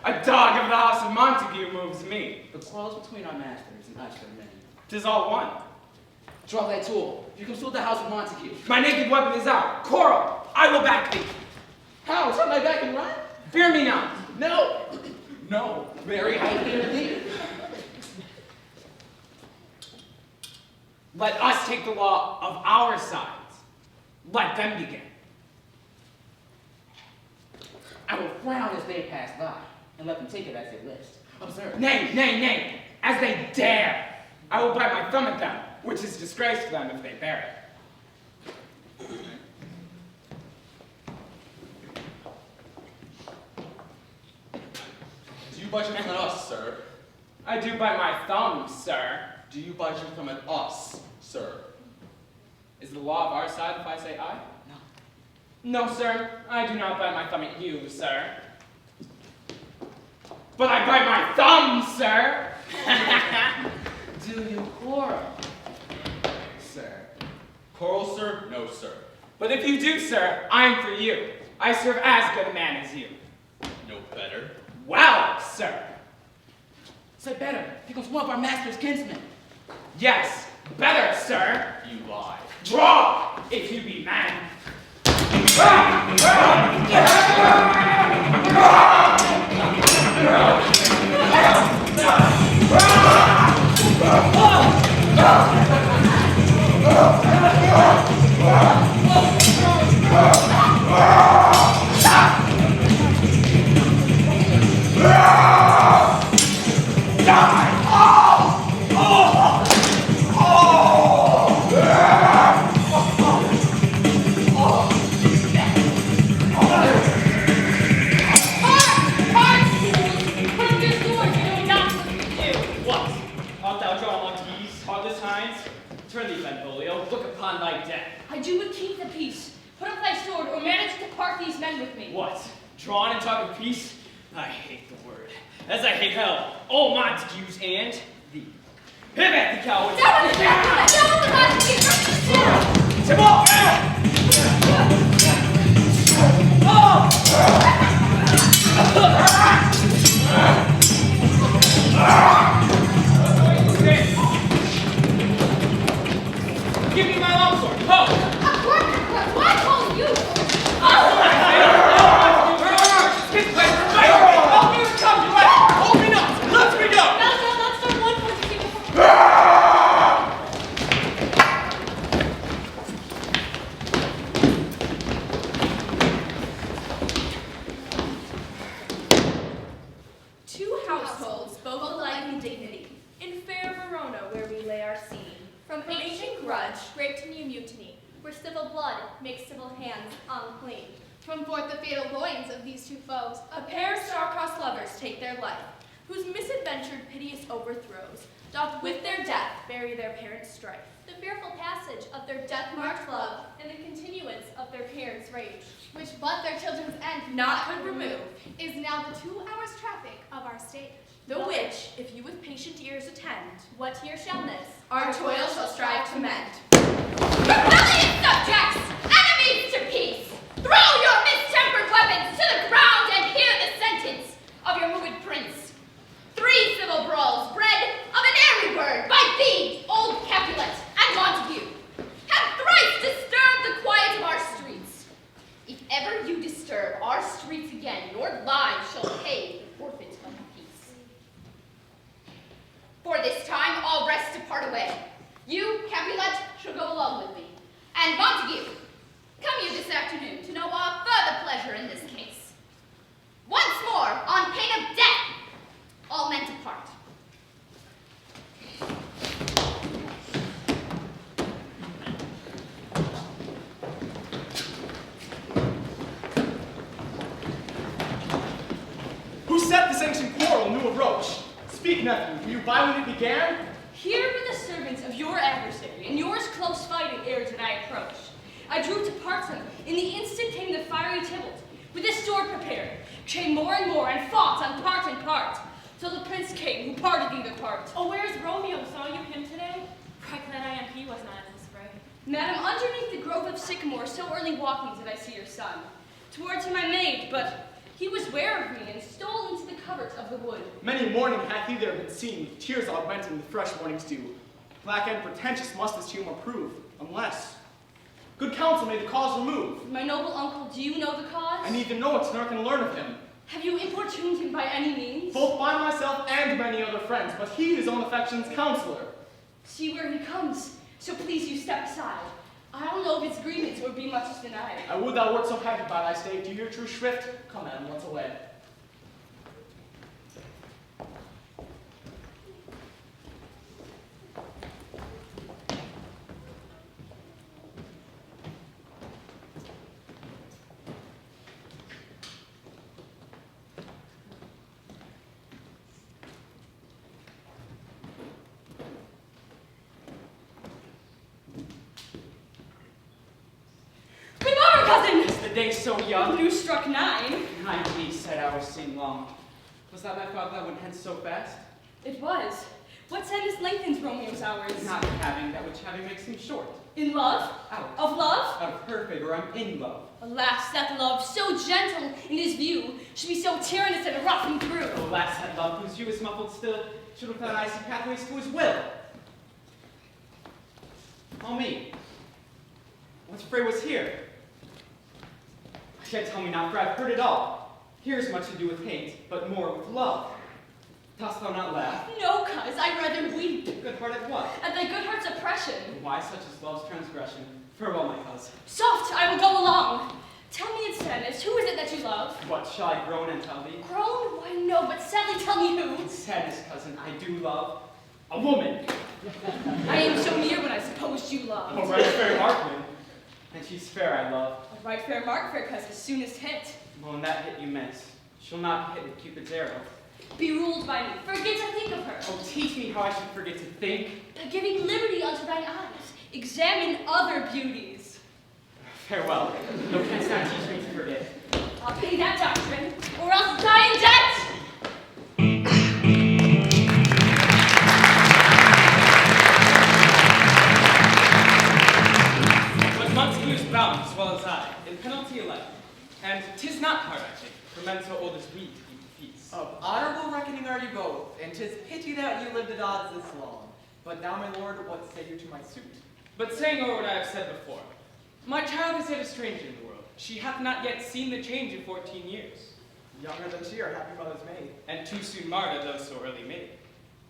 A dog of the house of Montague moves me. The quarrels between our masters and us are many. 'Tis all one. Draw thy tool. You consult the house of Montague. My naked weapon is out. Quarrel, I will back thee. How? Turn my back and run? Fear me not. No. No. Very I fear thee. Let us take the law of our sides. Let them begin. I will frown as they pass by, and let them take it as they list. Observe. Nay, nay, nay, as they dare. I will bite my thumb at them, which is disgrace to them if they bear it. Do you bite your thumb at us, sir? I do bite my thumb, sir. Do you bite your thumb at us, sir? Is the law of our side if I say I? No. No, sir, I do not bite my thumb at you, sir. But I bite my thumb, sir. Do you quarrel? Sir. Quarrel, sir? No, sir. But if you do, sir, I am for you. I serve as good a man as you. No better. Well, sir. Say better, because one of our master's kinsmen. Yes, better, sir. You lie. Draw, if you be man. Turn thee, Benvolio, look upon thy death. I do but keep the peace. Put up thy sword, or manage to part these men with me. What? Drawn and talk of peace? I hate the word, as I hate hell, all Montagues and thee. Pivot, the coward! Down with the Montague! Tybalt! Give me my longsword! Ho! Why call you? Two households, both alike in dignity, in fair Verona, where we lay our scene. From ancient grudge, great to new mutiny, where civil blood makes civil hands unclean. From forth the fatal loins of these two foes, a pair of star-crossed lovers take their life, whose misadventured piteous overthrows doth with their death bury their parents' strife. The fearful passage of their death-marked love and the continuance of their parents' rage, which but their children's end not could remove, is now the 2 hours traffic of our state. The which, if you with patient ears attend, what here shall miss? our toil shall strive to mend. Rebellious subjects, enemies to peace, throw your mistempered weapons to the ground and hear the sentence of your moved prince. 3 civil brawls bred of an airy word by thee, old Capulet and Montague, have thrice disturbed the quiet of our streets. If ever you disturb our streets again, your lives shall pay the forfeit of peace. For this time, all rest depart away. You, Capulet, shall go along with me. And Montague, come you this afternoon to know our further pleasure in this case. Once more, on pain of death, all men depart. Who set this ancient quarrel new approach? Speak, nephew, were you by when it began? Here were the servants of your adversary, and yours close fighting ere did I approach. I drew to part them. In the instant came the fiery Tybalt, with his sword prepared, came more and more, and fought on part and part, till the prince came, who parted either part. Oh, where's Romeo? Saw you him today? Right glad I am he was not in this fray. Madam, underneath the grove of sycamore, so early walking did I see your son. Towards him I made, but he was ware of me, and stole into the cover Many a morning hath he there been seen, with tears augmenting the fresh morning's dew. Black and pretentious must this humor prove, unless good counsel may the cause remove. My noble uncle, do you know the cause? I neither know it nor can learn of him, Have you importuned him by any means? both by myself and many other friends, but he his own affection's counselor. See where he comes, so please you step aside. I don't know if his agreements would be much denied. I would thou wert so happy by thy stay. Do you hear true shrift? Come, madam, once away. The day so young. You struck 9. Kindly said hours seem long. Was that my father that went hence so fast? It was. What sadness lengthens Romeo's hours? Not having that which having makes him short. In love? Out. Of love? Out of her favor, I'm in love. Alas, that love, so gentle in his view, should be so tyrannous and rough and through. Alas, that love, whose hue is muffled still, should without icy pathways to his will. Oh me, what fray was here? Yet tell me not, for I've heard it all. Here is much to do with hate, but more with love. Dost thou not laugh? No, cuz, I'd rather weep. Good-hearted what? At thy good heart's oppression. And why such is love's transgression? Farewell, my cuz. Soft, I will go along. Tell me in sadness, who is it that you love? What shall I groan and tell thee? Grown? Why, no, but sadly tell me who. Sadness, cousin, I do love a woman. I am so near when I supposed you loved. A right fair markman. And she's fair, I love. A right fair mark, fair cuz, as soon as hit. Well, in that hit you miss. She'll not hit with Cupid's arrow. Be ruled by me, forget to think of her. Oh, teach me how I should forget to think. By giving liberty unto thine eyes, examine other beauties. Farewell. No canst thou teach me to forget. I'll pay that doctrine, or else die in debt! But Montague's bound as well as I, in penalty alike. And 'tis not hard, I think, for men so old as we to keep peace. Of honorable reckoning are you both, and 'tis pity that you lived at odds this long. But now, my lord, what say you to my suit? But saying o'er what I have said before, my child is yet a stranger in the world. She hath not yet seen the change of 14 years. Younger than she, our happy mother's maid. And too soon marred are those so early made.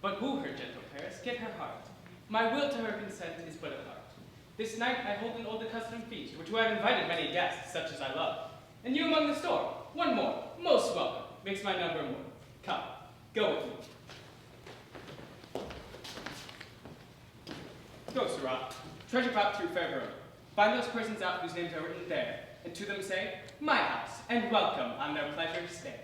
But woo her, gentle Paris, get her heart. My will to her consent is but a part. This night I hold an old accustomed feast, which I have invited many guests, such as I love. And you among the store, one more, most welcome, makes my number more. Come, go with me. Go, Sirrah, treasure up through fair Vernon. Find those persons out whose names are written there, and to them say, my house, and welcome on their pleasure stay.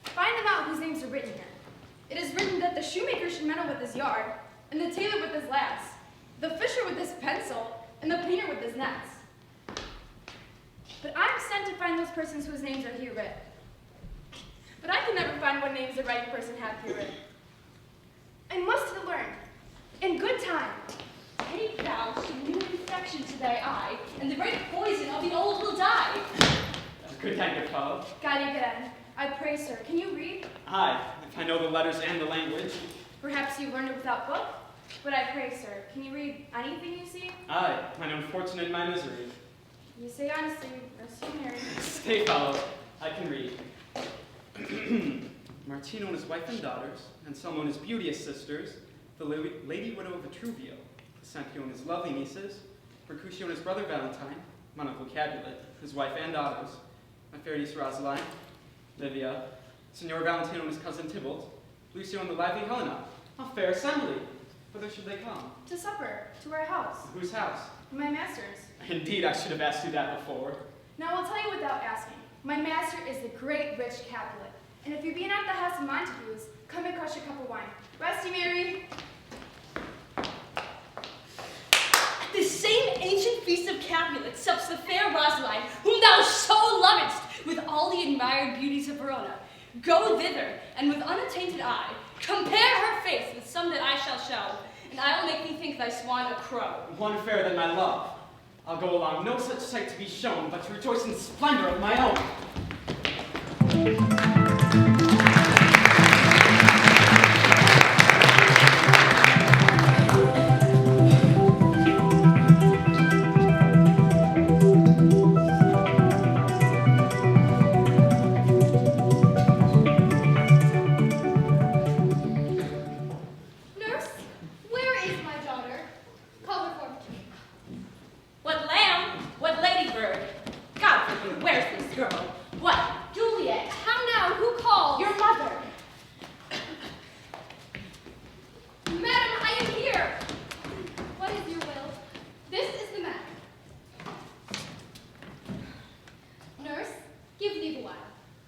Find them out whose names are written here. It is written that the shoemaker should meddle with his yard, and the tailor with his laths, the fisher with his pencil, and the painter with his nets. But I'm sent to find those persons whose names are here written. But I can never find what names the right person hath here written. I must have learned, in good time. Take thou some new infection to thy eye, and the great poison of the old will die. Good night, good fellow. Guide again. I pray, sir, can you read? Aye, if I know the letters and the language. Perhaps you learned it without book? But I pray, sir, can you read anything you see? Aye, mine own fortune and my misery. You say honestly, no seminary. Stay, fellow, I can read. Martino and his wife and daughters, Anselmo and his beauteous sisters, the lady widow of Vitruvio, Sancio and his lovely nieces, Mercutio and his brother Valentine, my uncle Capulet, his wife and daughters, my fair niece Rosaline, Livia, Signor Valentino and his cousin Tybalt, Lucio and the lively Helena. A fair assembly. Whither should they come? To supper, to our house, Whose house? my master's. Indeed, I should have asked you that before. Now I'll tell you without asking. My master is the great rich Capulet, and if you be not at the house of Montagues, come and crush a cup of wine. Rest ye merry. At the same ancient feast of Capulet sups the fair Rosaline, whom thou so lovest, with all the admired beauties of Verona. Go thither, and with unattainted eye, compare her face with some that I shall show, and I will make thee think thy swan a crow. One fairer than my love. I'll go along no such sight to be shown, but to rejoice in splendor of my own. Nurse, where is my daughter? Call her forth to me. What lamb? What ladybird? God forbid, where's this girl? What? Juliet? How now? Who called? Your mother. Madam, I am here. What is your will? This is the matter. Nurse, give leave a while.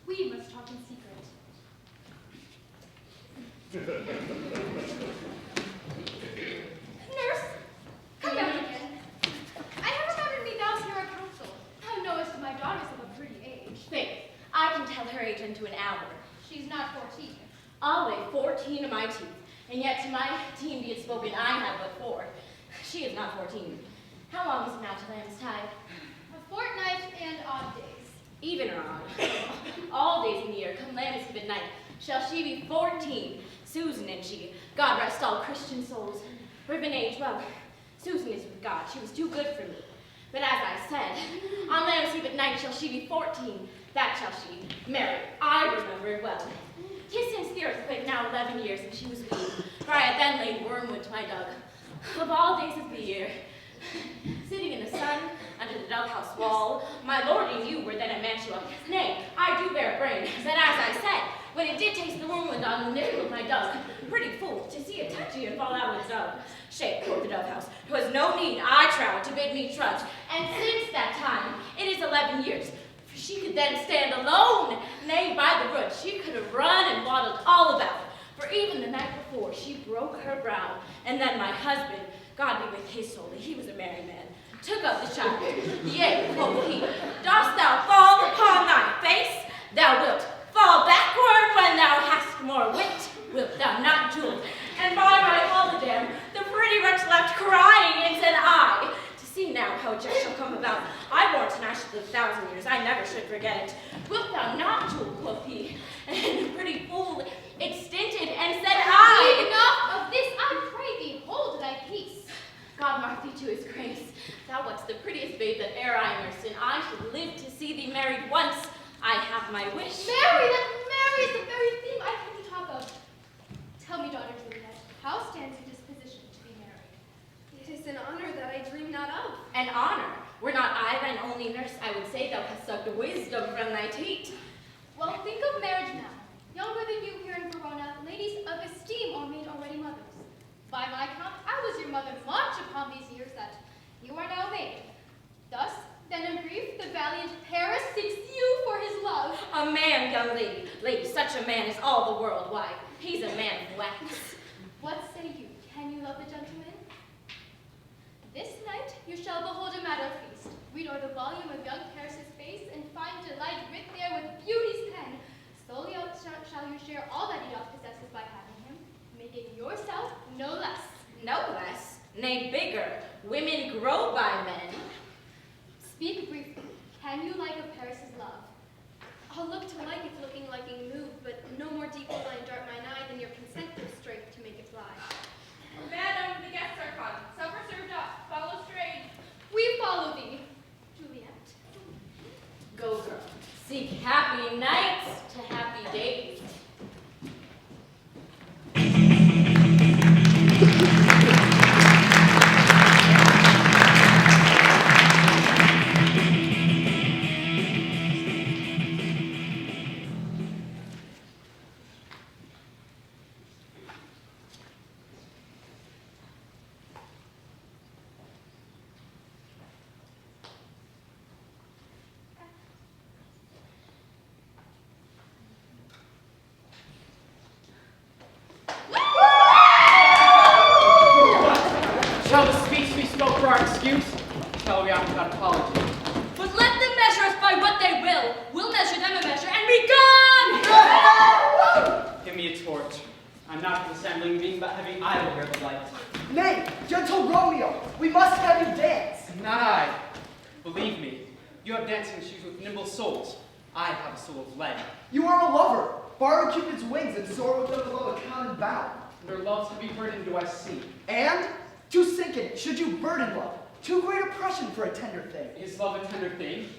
We must talk in secret. Nurse, come down again. I have remembered me thou here at council. Thou knowest my daughter's of a pretty age. Faith, I can tell her age into an hour. She's not 14. I'll weigh 14 of my teeth, and yet to my teen be it spoken, I have but 4. She is not 14. How long is it now to Lamb's tide? A fortnight and odd days. Even or odd. All days in the year, come Lamb's Eve at night, shall she be 14. Susan and she, God rest all Christian souls. Ribbon age, well, Susan is with God, she was too good for me. But as I said, on Lamb's Eve at night shall she be 14. That shall she. Mary, I remember it well. 'Tis since the earthquake now 11 years and she was weaned, for I had then laid wormwood to my dug. Of all days of the year, sitting in the sun, under the doghouse wall, my lord and you were then at Mantua. Nay, I do bear brain, that as I said, when it did taste the wormwood on the nipple of my dug, pretty fool to see it touch you and fall out with dug. Shake, quoth the doghouse, 'twas no need, I trow, to bid me trudge, and since that time, it is 11 years, for she could then stand alone. Nay, by the rood, she could have run and waddled all about, for even the night before, she broke her brow, and then my husband, God be with his soul, he was a merry man, took up the child. Yea, quoth he, dost thou fall upon thy face? Thou wilt fall backward when thou hast more wit, wilt thou not, Jewel? And by my holiday, the pretty wretch left crying, and said I, to see now how it just shall come about, I warrant and I should live 1,000 years, I never should forget it. Wilt thou not, Jewel, quoth he, and the pretty fool, it stinted, and said I, Enough of this, I pray thee, hold thy peace. God mark thee to his grace. Thou wast the prettiest babe that e'er I nursed, and I should live to see thee married once. I have my wish. Mary, that Mary is the very theme I came to talk of. Tell me, daughter Juliet, how stands your disposition to be married? It is an honor that I dream not of. An honor. Were not I thine only nurse, I would say thou hast sucked wisdom from thy teat. Well, think of marriage now. Younger than you here in Verona, ladies of esteem are made already mothers. By my count, I was your mother much upon these years that you are now made. Thus, then in brief, the valiant Paris seeks you for his love. A man, young lady. Lady, such a man is all the world. Why, he's a man of wax. What say you? Can you love the gentleman? This night you shall behold a madder feast. Read o'er the volume of young Paris's face, and find delight writ there with beauty's pen. Solely out shall you share all that he doth possesses by having him, making yourself no less. No less, nay bigger. Women grow by men. Speak briefly. Can you like of Paris's love? I'll look to like if looking liking move, but no more deep will I dart mine eye than your consent gives strength to make it fly. Madam, the guests are come. Supper served up. Follow straight. We follow thee, Juliet. Go, girl. Seek happy nights to happy days. Shall the speech we spoke for our excuse? Shall we act without apology? But let them measure us by what they will. We'll measure them a measure and be gone! Give me a torch. I'm not resembling being but having idle wear the light. Nay, gentle Romeo, we must have you dance. Not I. Believe me, you have dancing shoes with nimble soles. I have a soul of lead. You are a lover. Borrow Cupid's wings and soar with them below account and bound. Their love's heavy burden do I see. And to sink in, should you burden love, too great oppression for a tender thing. Is love a tender thing?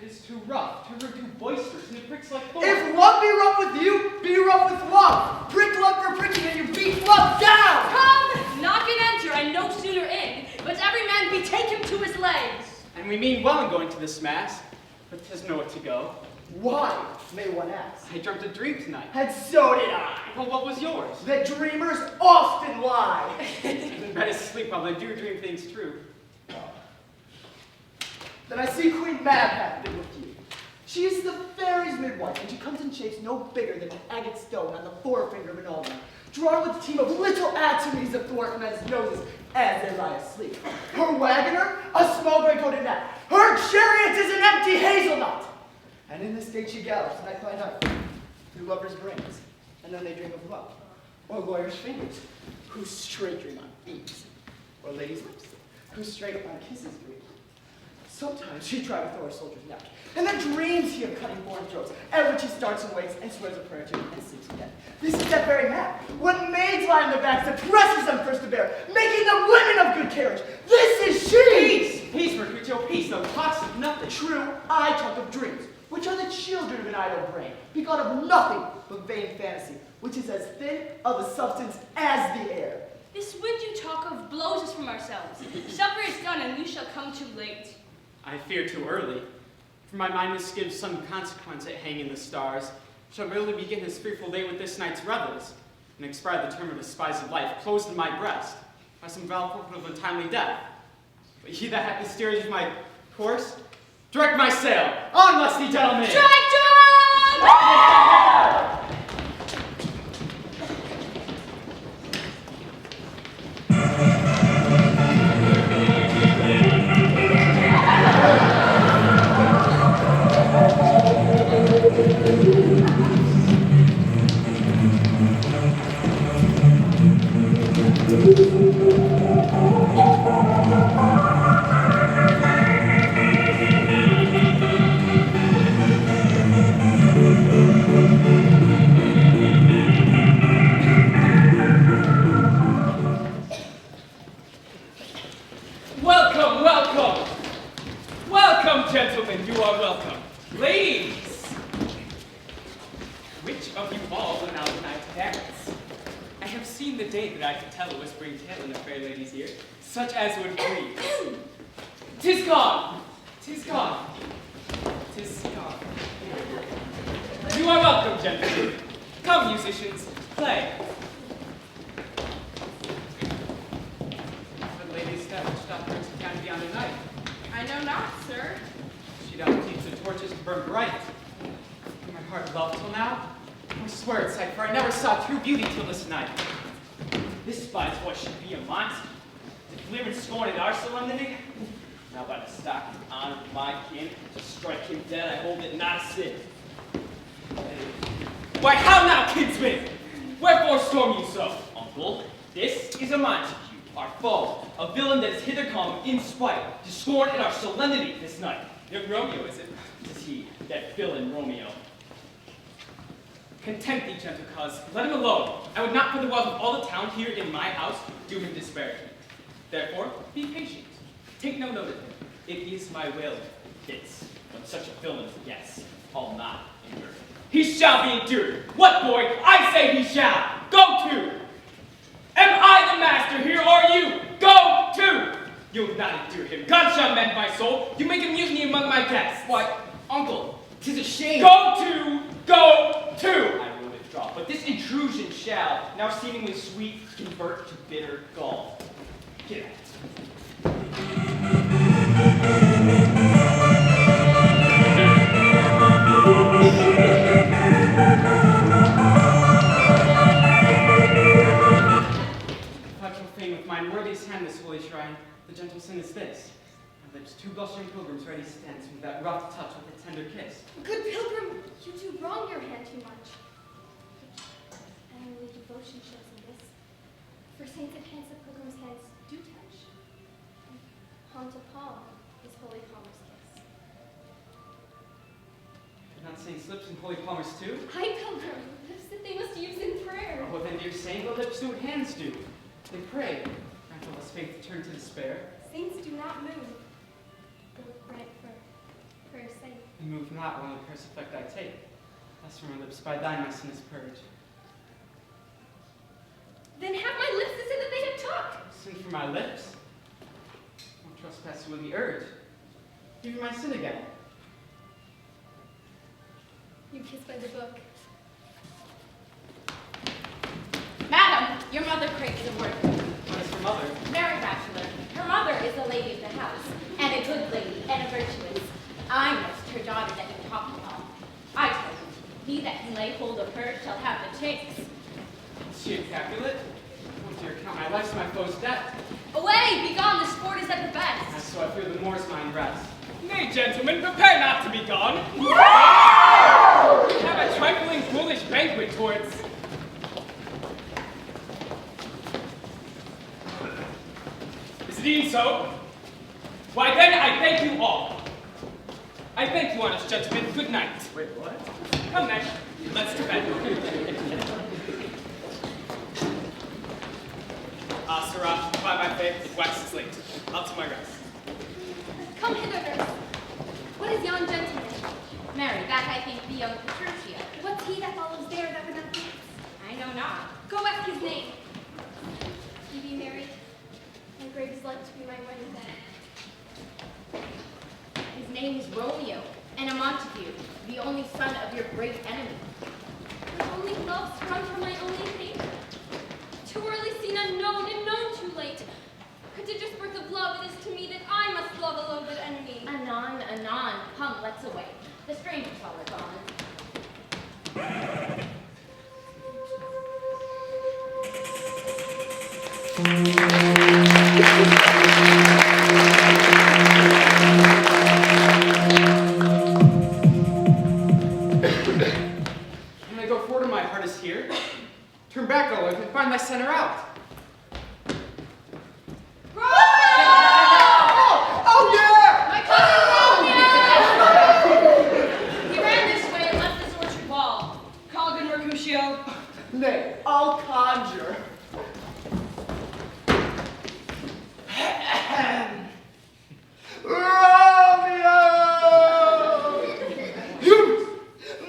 It is too rough, too rude, too boisterous, and it pricks like thorns. If love be rough with you, be rough with love. Prick love for pricking and you beat love down. Come, knock and enter, and no sooner in, but every man betake him to his legs. And we mean well in going to this mass, but 'tis nowhere to go. Why, may one ask? I dreamt a dream tonight. And so did I. Well, what was yours? That dreamers often lie. Then better sleep while I do dream things true. Then I see Queen Mab hath been with you. She is the fairy's midwife, and she comes in shapes no bigger than an agate stone on the forefinger of an almond, drawn with a team of little atomies athwart men's noses as they lie asleep. Her wagoner, a small gray-coated gnat. Her chariot is an empty hazelnut. And in the state she gallops night by night, through lovers' brains, and then they dream of love, or lawyers' fingers, who straight dream on beaks, or ladies' lips, who straight upon kisses dream. Sometimes she tries with a soldier's neck, and then dreams he of cutting born throats, at which he starts and wakes and swears a prayer to and sleeps again. This is that very man. When maids lie on their backs that presses them first to bear, making them women of good carriage. This is she! Peace! Peace, Mercutio, peace, no talks of nothing. True, I talk of dreams, which are the children of an idle brain, begot of nothing but vain fantasy, which is as thin of a substance as the air. This wind you talk of blows us from ourselves. Supper is done, and we shall come too late. I fear too early. For my mind must give some consequence at hanging the stars, shall really begin his fearful day with this night's revels, and expire the term of his spies of life, closed in my breast, by some foul fortune of untimely death. But he that hath the steerage of my course, direct my sail, on, lusty gentlemen! Strike, John! Welcome, welcome! Welcome, gentlemen, you are welcome. Ladies! Which of you all will now tonight dance? I have seen the day that I could tell a whispering tale in a fair lady's ear, such as would please. 'Tis gone! 'Tis gone! 'Tis gone. You are welcome, gentlemen. Come, musicians, play. The lady's step which doth bring to town beyond the night. I know not, sir. She doth keep the torches to burn bright. My heart loved till now. I swear it's sight, for I never saw true beauty till this night. This spies what should be a monster. To live and scorn at our solemnity? Now by the stock and honor of my kin, to strike him dead, I hold it not a sin. Why, how now, kinsman? Wherefore storm you so? Uncle, this is a Montague, our foe, a villain that is hither come in spite, to scorn at our solemnity this night. Young Romeo, is it? Tis he, that villain Romeo. Content thee, gentle cuz. Let him alone. I would not for the wealth of all the town here in my house doom and disparagement. Therefore, be patient. Take no note of him. It is my will. Fits, when such a villain yes, I'll not endure. He shall be endured. What, boy? I say he shall. Go to. Am I the master here, or you? Go to. You'll not endure him. God shall mend my soul. You make a mutiny among my guests. Why, uncle, 'tis a shame. Go to. Go to. I will withdraw, but this intrusion shall, now seemingly sweet, convert to bitter gall. Get out. If I profane with mine worthiest hand this holy shrine, the gentle sin is this. My lips two blushing pilgrims ready stands with that rough touch with a tender kiss. Good pilgrim, you do wrong your hand too much. And will devote devotion shows in this. For saints of hands the pilgrim's hands do touch. Palm to palm is holy palmer's kiss. You're not saying slips and holy palmers too? I pilgrim, lips that they must use in prayer. Oh, then you're saying what lips do what hands do. They pray. Grant all us faith to turn to despair. Saints do not move. Lord grant for prayer's sake. And move not when the curse effect I take. Thus from my lips by thine my sin is purged. Then have my lips to say that they have talked. Sin for my lips? No trespass will be urged. Give me my sin again. You kiss by the book. Madam, your mother craves a word. What is her mother? Very bachelor. Her mother is the lady of the house, and a good lady, and a virtuous. I nursed her daughter that you talked about. I tell you, he that can lay hold of her shall have the chance. Is she a Capulet? Oh dear, count my life's my foe's death. Away, begone, the sport is at the best. And so I fear the moor's mine rest. Nay, gentlemen, prepare not to be gone. We have a trifling foolish banquet towards. Is it even so? Why then, I thank you all. I thank you, honest gentlemen. Good night. Wait, what? Come then, let's to bed. Sirrah, by my faith, it waxes late. Up to my rest. Come hither, nurse. What is yon gentleman? Mary, that I think be young Mercutio. What's he that follows there that would not dance? I know not. Go ask his name. He be married. My grave is like to be my wedding bed. His name is Romeo, and a Montague, the only son of your great enemy. But only love sprung from my only hate. Too early seen unknown, and known too late. Prodigious birth of love, it is to me that I must love a loathed enemy. Anon, anon, come, let's away. The strangers all are gone. When I go forward and my heart is here, turn back, O Earth, and find thy center out. Oh yeah! My cousin Romeo! He ran this way and left this orchard wall. Call good Mercutio. Nay, I'll conjure. Romeo! You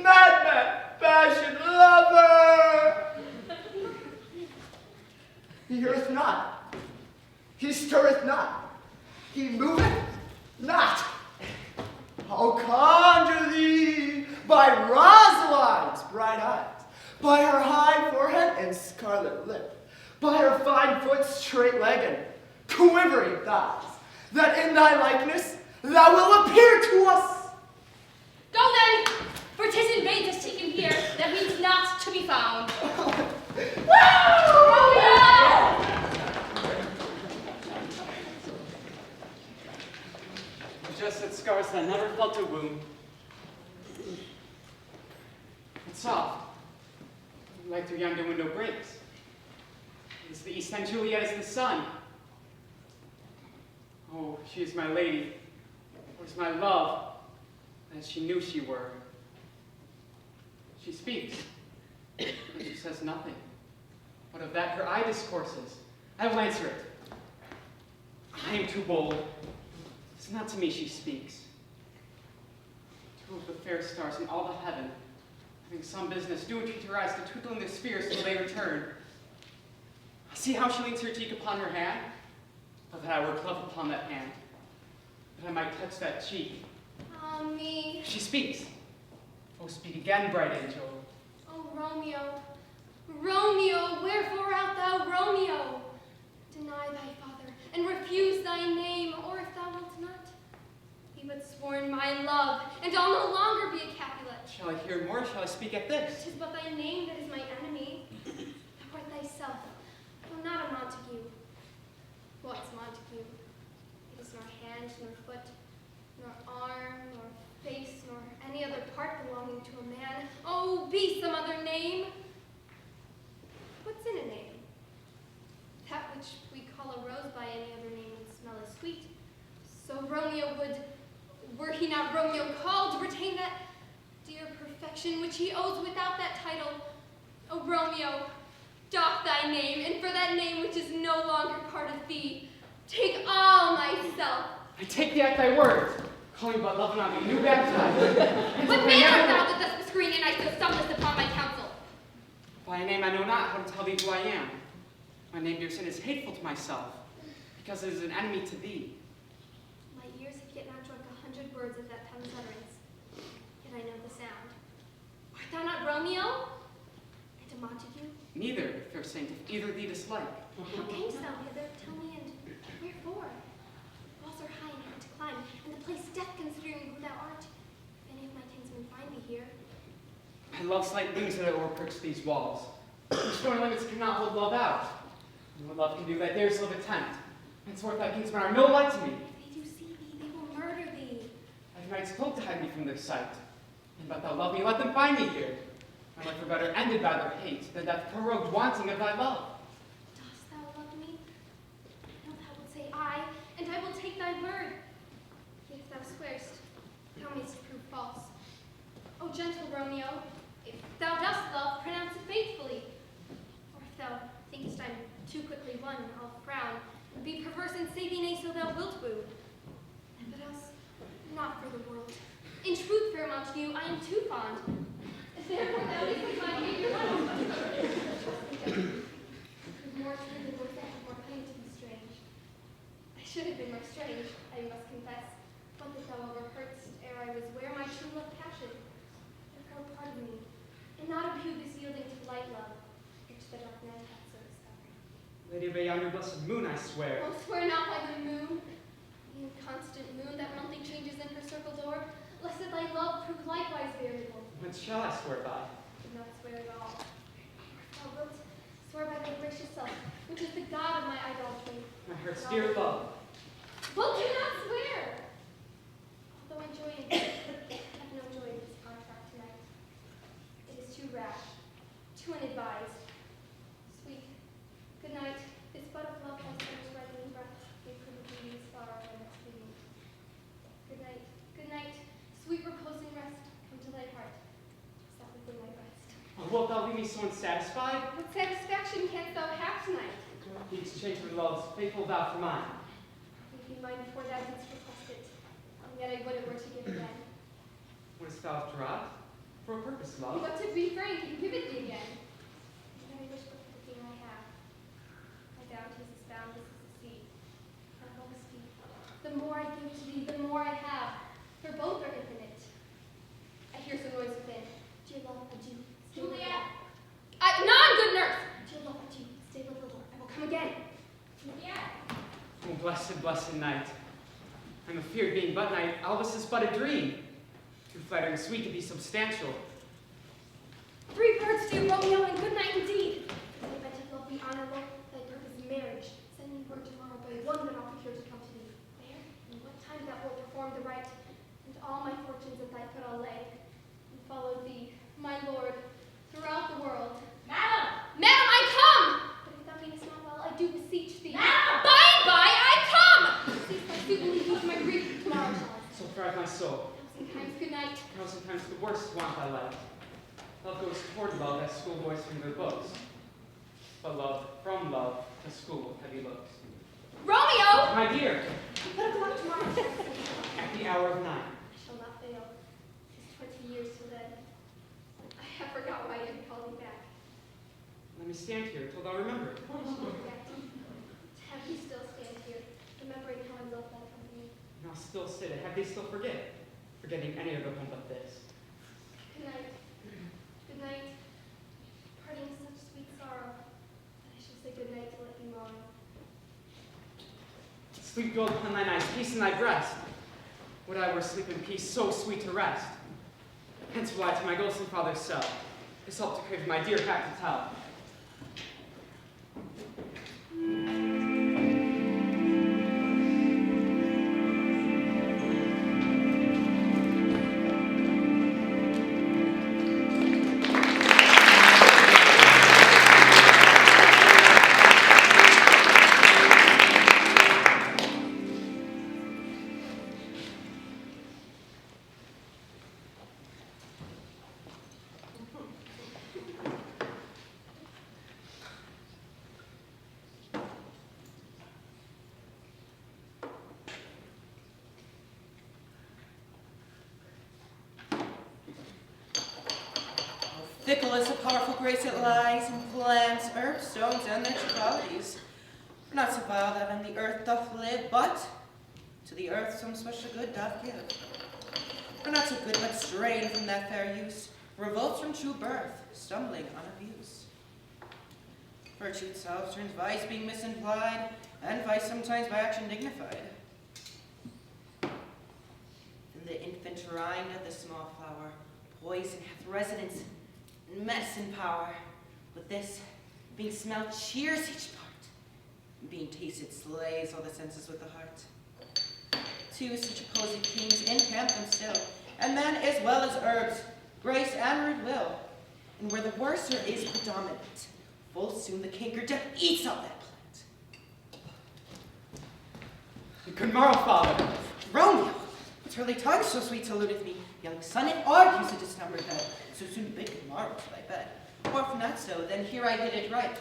madman, passion lover! He heareth not. He stirreth not. He moveth not. I'll conjure thee by Rosaline's bright eyes, by her high forehead and scarlet lip, by her fine foot, straight leg, and quivering thighs, that in thy likeness thou wilt appear to us. Go then, for 'tis in vain to seek him here, that he's not to be found. Romeo! Just such scars that I never felt a wound. It's soft. Like through yonder window breaks. Is the east and Juliet is the sun. Oh, she is my lady. Where's my love? As she knew she were. She speaks, but she says nothing. What of that her eye discourses? I will answer it. I am too bold. It's not to me she speaks. Two of the fair stars in all the heaven, having some business, do entreat her eyes to twinkle in their spheres till they return. See how she leans her cheek upon her hand? Oh, that I were glove upon that hand, that I might touch that cheek. Ah, me. She speaks. Oh, speak again, bright angel. Oh, Romeo. Romeo, wherefore art thou Romeo? Deny thy father, and refuse thy name, or if thou wilt not, be but sworn my love, and I'll no longer be a Capulet. Shall I hear more? Shall I speak at this? 'Tis but thy name that is my enemy. Thou art thyself, though not a Montague. What's Montague? It is nor hand, nor foot, nor arm, nor face, nor any other part belonging to a man. Oh, be some other name. What say Romeo would, were he not Romeo called, retain that dear perfection which he owes without that title. O Romeo, doff thy name, and for that name which is no longer part of thee, take all myself. I take thee at thy word. Call me but love and I be new baptized. What man art thou that thus bescreen and I so stumblest upon my counsel? By a name I know not how to tell thee who I am. My name, dear sin, is hateful to myself, because it is an enemy to thee. My ears have yet not drunk 100 words of that tongue's utterance, yet I know the sound. Art thou not Romeo? And a Montague? Neither, fair saint, if either thee dislike. How camest thou hither? Tell me, and wherefore? Walls are high and hard to climb, and the place death considering who thou art. If any of my kinsmen find me here. I love slight things that o'erperch these walls. Stony limits cannot hold love out. And what love can do, that dares live attempt. Henceforth thy kinsmen are no light to me. If they do see thee, they will murder thee. I have knights cloaked to hide me from their sight. And but thou love me, let them find me here. My life were better ended by their hate, than death prorogued wanting of thy love. Dost thou love me? No, thou wilt say aye, and I will take thy word. If thou swearest, thou mayst prove false. O gentle Romeo, if thou dost love, pronounce it faithfully. Or if thou thinkest I'm too quickly won, I'll frown, and be perverse and say thee nay, so thou wilt woo. But else, not for the world. In truth, fair Montague, I am too fond. Therefore thou mayst find me your own. More true than worth that, more cunning to be strange. I should have been more strange, I must confess, but that thou overheardst ere I was where my true love passion. Therefore pardon me, and not impute this yielding to light love, which the dark night hath so discovered. Lady, obey yonder blessed moon, I swear. Oh, swear not by the moon, the inconstant moon that monthly changes in her circled orb, lest that thy love prove likewise variable. What shall I swear by? Do not swear at all. Thou wilt swear by thy gracious self, which is the God of my idolatry. My heart's dear love. Well, do not swear! Although enjoying have no joy in this contract tonight. It is too rash, too unadvised. Sweet, good night. This bud of love has first ripening breath, may prove a beauty's sorrow and its beauty. Good night, good night. Sweet repose and rest, come to thy heart. Stop within my breast. Oh, wilt thou leave me so unsatisfied? What satisfaction canst thou have tonight? The exchange of love's faithful vow for mine. Leave me mine before thou didst request it, and yet I would it were to give again. Wouldst thou have dropped? For a purpose, love. But to be frank, and give it thee again. And I wish but for the thing I have. My bounty is as boundless as the sea. My love is deep. The more I give to thee, the more I have. For both are infinite. I hear some noise within. Dear love, adieu. Stay a little. Non, good nurse! Dear love, adieu. Stay a little. I will come again. Juliet. Oh, blessed, blessed night. I'm afeard being but night, all this is but a dream. Too flattering sweet to be substantial. 3 words to you, Romeo, and good night indeed. Thy bent of love be honorable, thy purpose marriage. Send me word tomorrow by one that I'll be sure to come to thee. Where and what time thou wilt perform the rite, and all my fortunes at thy foot I'll lay, and follow thee, my lord, throughout the world. Madam! Madam, I come! But if thou meanest not well, I do beseech thee. Madam! By and by, I come! Cease my suit and leave me to my grief. Tomorrow shall I. So thrive my soul. Sometimes good night. How sometimes the worst want thy light. Love goes toward love as schoolboys from their books. But love from love to school heavy looks. Romeo! My dear, You put a clock tomorrow. at the hour of 9. I shall not fail. 'Tis 20 years till then. I have forgot why I didn't call thee back. Let me stand here till thou remember. Yet, to have you still stand here, remembering how I loved thy company. And I'll still sit and have thee still forget, forgetting any other home but this. Good night. Good night. Parting is such sweet sorrow, that I shall say good night till it be morrow. Sleep gold upon thine eyes, peace in thy breast. Would I were asleep in peace, so sweet to rest. Hence will I to my ghostly father's cell, this help to crave my dear hack to tell. Fickle as the powerful grace it lies in plants, herbs, stones, and their qualities. For not so vile that on the earth doth live, but to the earth some special good doth give. For not so good, but straying from that fair use, revolts from true birth, stumbling on abuse. Virtue itself turns vice, being misimplied, and vice sometimes by action dignified. In the infant rind of the small flower, poison hath residence and medicine power. With this, being smelled cheers each part, and being tasted slays all the senses with the heart. Two such opposing kings encamp them still, and men as well as herbs, grace and rude will. And where the worser is predominant, full soon the canker death eats up that plant. Good morrow, father. Romeo, it's early times so sweet saluteth me. Young son, it argues a disnumbered head. So soon bid good morrow to thy bed. Or if not so, then here I hit it right.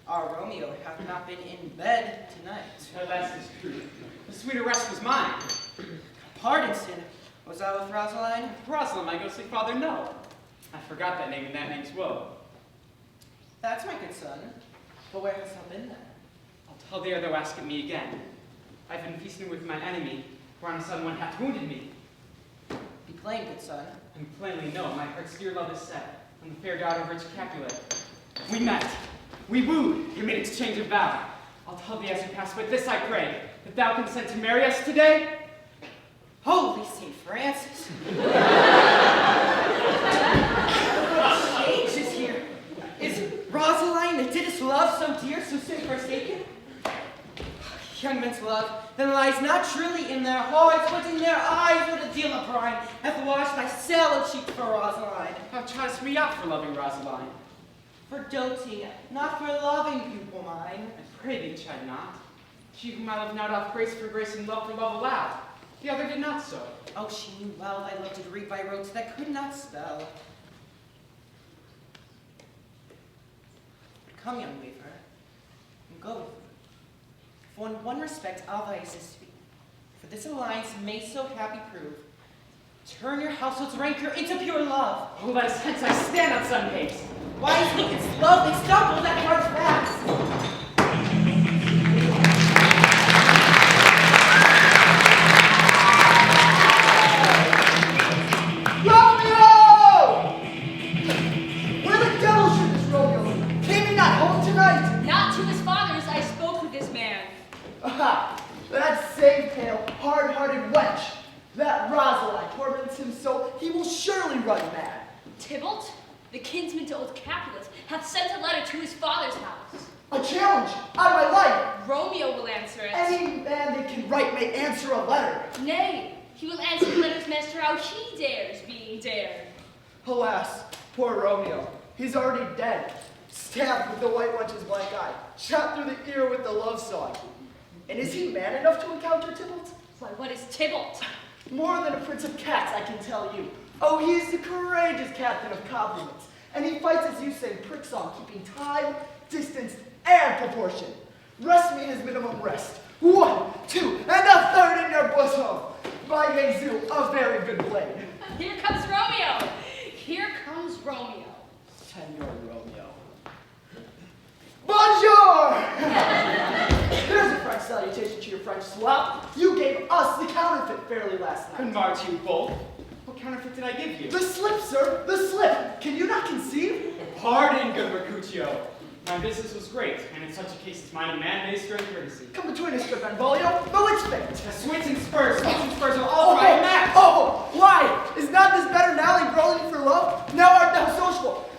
Our Romeo hath not been in bed tonight. Alas, is true. The sweeter rest was mine. Pardon, sin. Was I with Rosaline? Rosalind, my ghostly father, no. I forgot that name, and that name's woe. That's my good son. But where hast thou been then? I'll tell thee ere thou ask at me again. I've been feasting with mine enemy, for on a sudden one hath wounded me. Be plain, good son. And plainly no, my heart's dear love is set on the fair daughter of rich Capulet. We met, we wooed, and made exchange of vow. I'll tell thee as we pass, but this I pray, that thou consent to marry us today? Holy St. Francis! What change is here? Is Rosaline that didst love so dear, so soon forsaken? Young men's love then lies not truly in their hearts, but in their eyes, where the deal of brine hath washed thy sallow cheek for Rosaline. Thou chidest me out for loving Rosaline. For doting, not for loving, pupil mine. I pray thee, chide not. She whom I love now doth grace for grace and love for love allow. The other did not so. Oh, she knew well thy love did read by rotes that could not spell. Come, young weaver, and go with me. For in one respect I'll thy assist thee. For this alliance may so happy prove. Turn your household's rancor into pure love. Oh, let us hence, I stand on sudden haste. Wise weak and slow, they stumble that heart's fast. Romeo! Where the devil should this Romeo? Came he not home tonight? Not to his father's, I spoke with this man. Aha! That same pale, hard-hearted wench. That Rosaline torments him so he will surely run mad. Tybalt, the kinsman to old Capulet, hath sent a letter to his father's house. A challenge on my life. Romeo will answer it. Any man that can write may answer a letter. Nay, he will answer the letter's master how he dares being dared. Alas, poor Romeo. He's already dead. Stabbed with the white wench's black eye. Shot through the ear with the love song. And is he man enough to encounter Tybalt? Why, what is Tybalt? More than a prince of cats, I can tell you. Oh, he is the courageous captain of compliments. And he fights, as you say, prick song, keeping time, distance, and proportion. Rest me his minimum rest. 1, 2, and a third in your bosom. By Jesu, a very good blade. Here comes Romeo. Here comes Romeo. Senor Romeo. Bonjour! There's a French salutation to your French swap. You gave us the counterfeit fairly last night. Convar to you both. What counterfeit did I give you? The slip, sir, the slip. Can you not conceive? Pardon, good Mercutio. My business was great, and in such a case as mine, a man may stray courtesy. Come between us, good Benvolio, but which fate? The Swits and Spurs are all right match. Oh, why? Is not this better now than brawling for love? Now art thou sociable.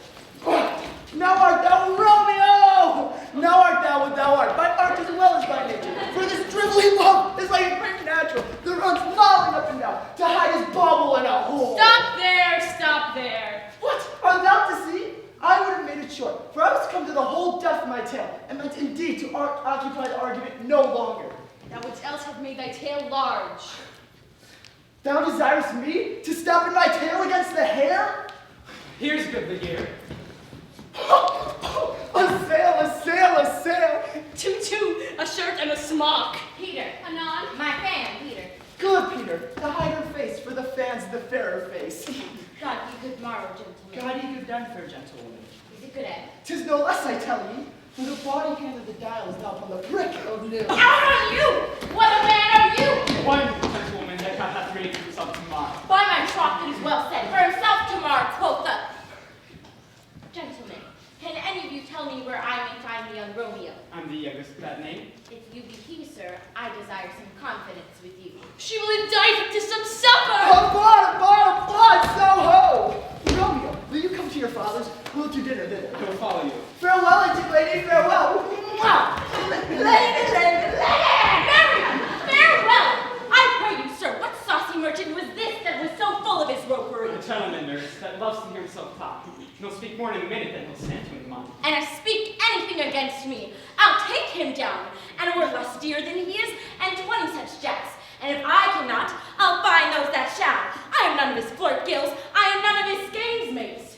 Now art thou Romeo! Now art thou what thou art, by art as well as by nature. For this dribbling love is like a great natural that runs falling up and down to hide his bauble in a hole. Stop there, stop there. What? Art thou to see? I would have made it short, for I was come to the whole depth of my tale, and meant indeed to occupy the argument no longer. Thou wouldst else have made thy tale large. Thou desirest me to stop in my tale against the hair? Here's good the gear. A sail, a sail, a sail. Two, a shirt and a smock. Peter, Anon, my fan, Peter. Good, Peter, to hide her face, for the fan's the fairer face. God, ye good morrow, gentlemen. God, ye good friend, fair gentlewoman. Is it good end? 'Tis no less, I tell ye, for the body hand of the dial is now upon the prick of noon. Out on you! What a man are you? One gentlewoman that hath raised himself to mar. By my troth, it is well said. For himself to mar, quoth the... Gentlemen, can any of you tell me where I may find the young Romeo? I'm the youngest of that name. If you be he, sir, I desire some confidence with you. She will indict him to some supper. Abide, so ho! Romeo, will you come to your father's? We'll do dinner thither. He'll follow you. Farewell, auntie lady, farewell. Mwah! Lady! Marion, farewell! I pray you, sir, what saucy merchant was this that was so full of his ropery? A gentleman, nurse, that loves to hear himself talk. He'll speak more in a minute than he'll stand to in a month. And if speak anything against me, I'll take him down, and a word lustier than he is, and 20 such jacks. And if I cannot, I'll find those that shall. I am none of his flirt gills, I am none of his gamesmates.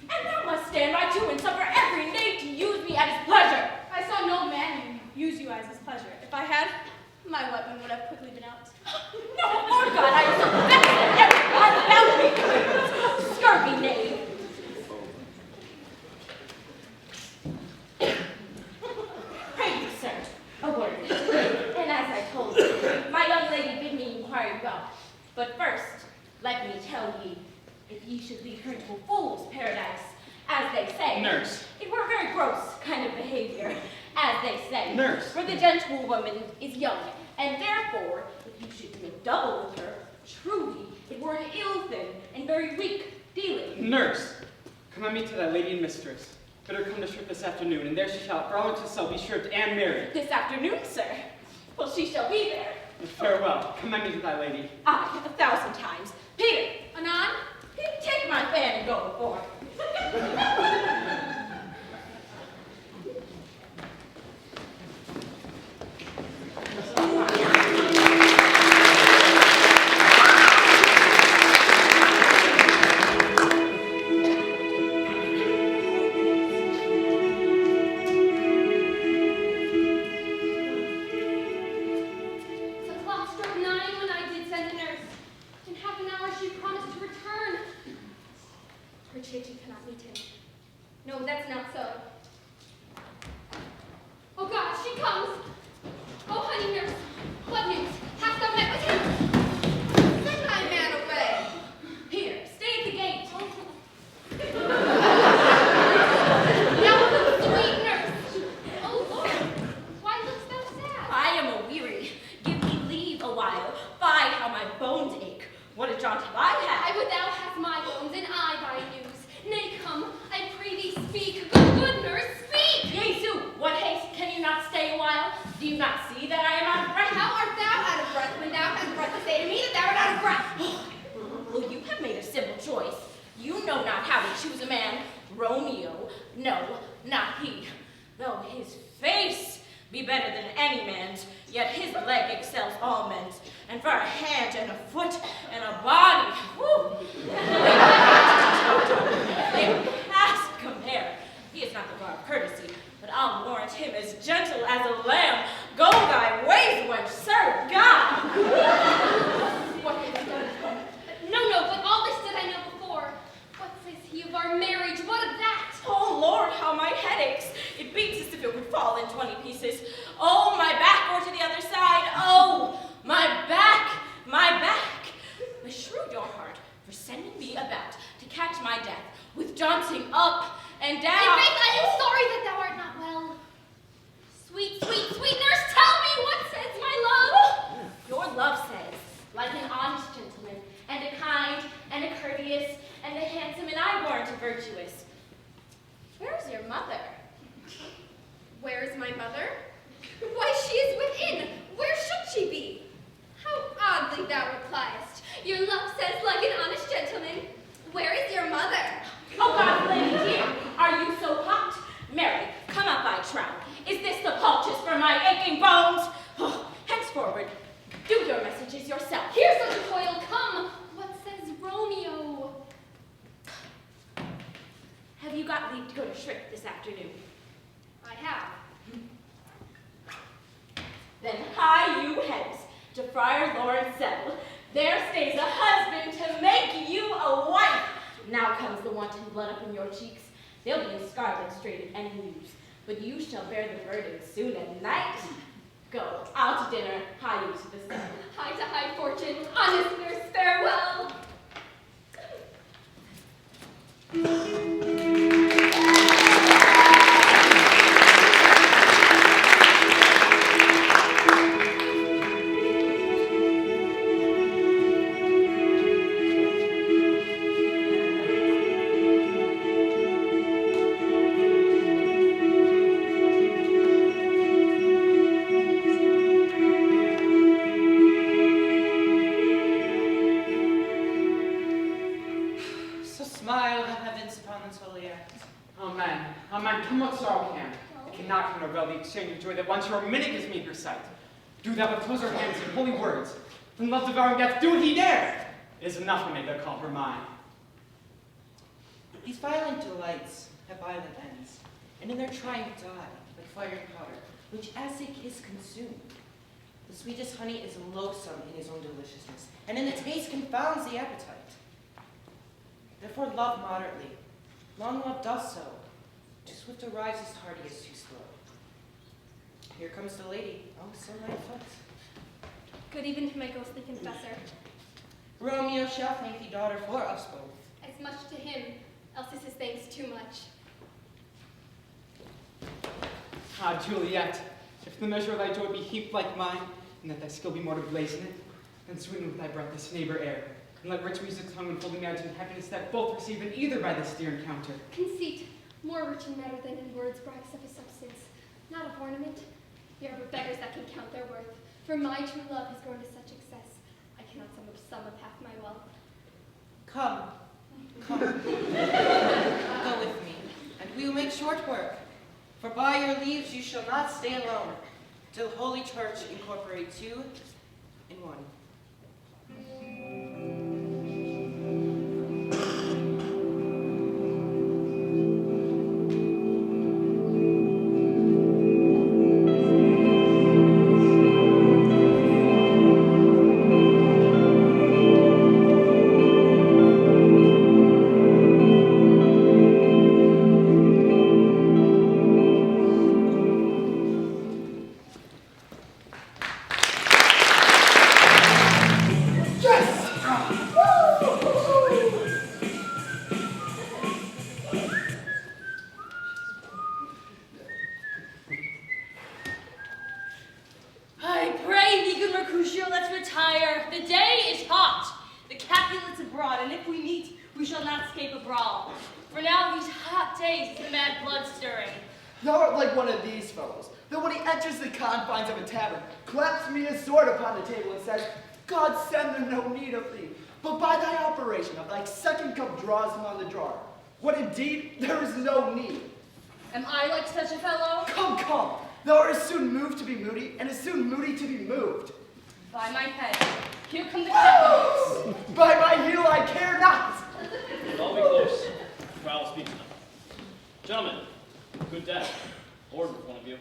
And thou must stand by too and suffer every knave to use me at his pleasure. I saw no man use you as his pleasure. If I had, my weapon would have quickly been out. No, Lord God, I am so vexed at every part about me. Scurvy knave. Pray you, sir, a word. And as I told you, my young lady bid me inquire well. But first, let me tell ye, if ye should lead her into a fool's paradise, as they say. Nurse. It were a very gross kind of behavior, as they say. Nurse. For the gentlewoman is young, and therefore, if you should do a double with her, truly, it were an ill thing, and very weak dealing. Nurse, commend me to thy lady and mistress. Bid her come to ship this afternoon, and there she shall, for all into self, be stripped and married. This afternoon, sir. Well, she shall be there. And farewell, commend me to thy lady. Aye, 1,000 times. Peter, Anon? take my fan and go before. The clock struck 9 when I did send the nurse. In half an hour she promised to return. Mercutio cannot meet him. No, that's not so. Oh God, she comes! Oh, honey nurse, what news? Hast thou met with him? Send thy man away. Peter, stay at the gate. Now, sweet nurse. Oh Lord, why lookst thou sad? I am a-weary. Give me leave a while. Fie, how my bones ache. What a jaunt have I had? I would thou hast my bones, and I thy news. Nay, come, I pray thee speak. Good nurse, speak! Jesu, what haste? Can you not stay a while? Do you not see that I am out of breath? How art thou out of breath when thou hast breath to say to me that thou art out of breath? Well, you have made a simple choice. You know not how to choose a man. Romeo, no, not he. Though his face be better than any man's, yet his leg excels all men's. And for a hand and a foot and a body, whew, they past compare. He is not the bar of courtesy, but I'll warrant him as gentle as a lamb. Go thy ways, wench, serve God. What hast thou done? No, but all this did I know before. What says he of our marriage? What of that? Oh, Lord, how my head aches. It beats as if it would fall in 20 pieces. Oh, my back, or to the other side. Oh, my back, my back. Beshrew your heart for sending me about to catch my death with dancing up and down. In faith, I am sorry that thou art not well. Sweet nurse, tell me, what says my love? Your love says, like an honest gentleman, and a kind, and a courteous, and a handsome, and I warrant a virtuous. Where is your mother? Where is my mother? Why, she is within. Where should she be? How oddly thou repliest. Your love says, like an honest gentleman. Where is your mother? Oh, God, lady dear, are you so hot? Mary, come up, I trow. Is this the poultice for my aching bones? Oh, henceforward, do your messages yourself. Here's such a toil, come. What says Romeo? Have you got leave to go to Shrift this afternoon? I have. Then hie you hence to Friar Lawrence cell. There stays a husband to make you a wife. Now comes the wanton blood up in your cheeks. They'll be scarlet straight at any news, but you shall bear the burden soon at night. Go, out to dinner, hie you to the sun. High to high fortune, honest nurse, farewell. Amen, come what sorrow can. I cannot countervail the exchange of joy that once for a minute gives me in her sight. Do thou but close our hands in holy words. From love devouring death, do what he dare. It is enough to make their call her mine. These violent delights have violent ends, and in their triumph die, like fire and powder, which as they kiss consume. The sweetest honey is loathsome in his own deliciousness, and in the taste confounds the appetite. Therefore love moderately. Long love does so. Too swift arrives as tardy as too slow. Here comes the lady, oh so light foot. Good even to my ghostly confessor. Romeo shall thank thee, daughter, for us both. As much to him, else is his thanks too much. Ah, Juliet, if the measure of thy joy be heaped like mine, and that thy skill be more to blazon it, then sweeten with thy breath this neighbor air, and let rich music's tongue unfold the imagine happiness that both receive in either by this dear encounter. Conceit, more rich in matter than in words, brags of a substance, not of ornament. We are but beggars that can count their worth. For my true love has grown to such excess, I cannot sum up half my wealth. Come, come, go with me, and we will make short work. For by your leaves you shall not stay alone, till Holy Church incorporates you in one. I pray thee, good Mercutio, let's retire. The day is hot, the Capulets abroad, and if we meet, we shall not escape a brawl. For now these hot days is the mad blood stirring. Thou art like one of these fellows, that when he enters the confines of a tavern, claps me his sword upon the table and says, God send there no need of thee, but by thy operation of thy second cup draws him on the drawer. When indeed there is no need. Am I like such a fellow? Come, come, thou art as soon moved to be moody, and as soon moody to be moved. By my head, here come the Capulets. By my heel I care not. I'll be close. Prowl will speak to them. Gentlemen, good day. Lord with one of you.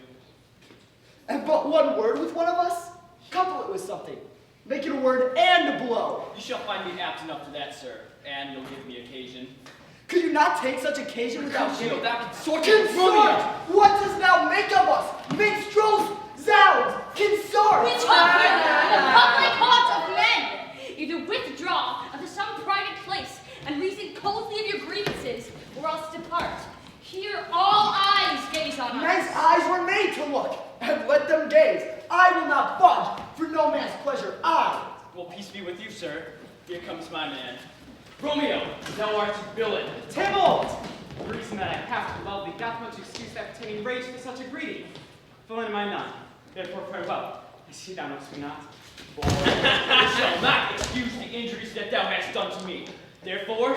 And but one word with one of us? Couple it with something. Make it a word and a blow. You shall find me apt enough to that, sir, and you'll give me occasion. Could you not take such occasion without Mercutio, giving? thou consort Consort! What does thou make of us? Minstrels? Zounds! Consort! We talk here in the public haunt of men. Either withdraw unto some private place and reason coldly of your grievances, or else depart. Here all eyes gaze on us. Men's eyes were made to look, and let them gaze. I will not budge, for no man's pleasure I. Well, peace be with you, sir. Here comes my man. Romeo, thou art villain. Tybalt! The reason that I have to love thee doth much excuse that pertaining rage for such a greeting. Villain am I none, therefore farewell. I see thou knowest me not. I shall not excuse the injuries that thou hast done to me. Therefore,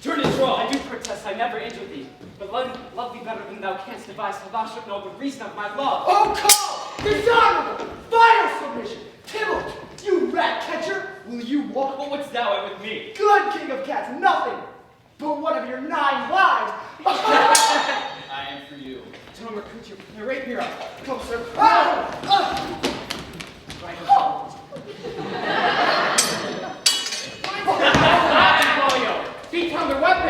turn and draw. I do protest I never injured thee, but love thee better than thou canst devise, till thou shalt know the reason of my love. Oh, come! Dishonorable! Vile submission! Tybalt, you rat catcher, will you walk? What wouldst thou at with me? Good king of cats, nothing but one of your 9 lives. I am for you. Gentleman Mercutio, narrate here up. Come, sir. Right on. Romeo, Feet on their weapons.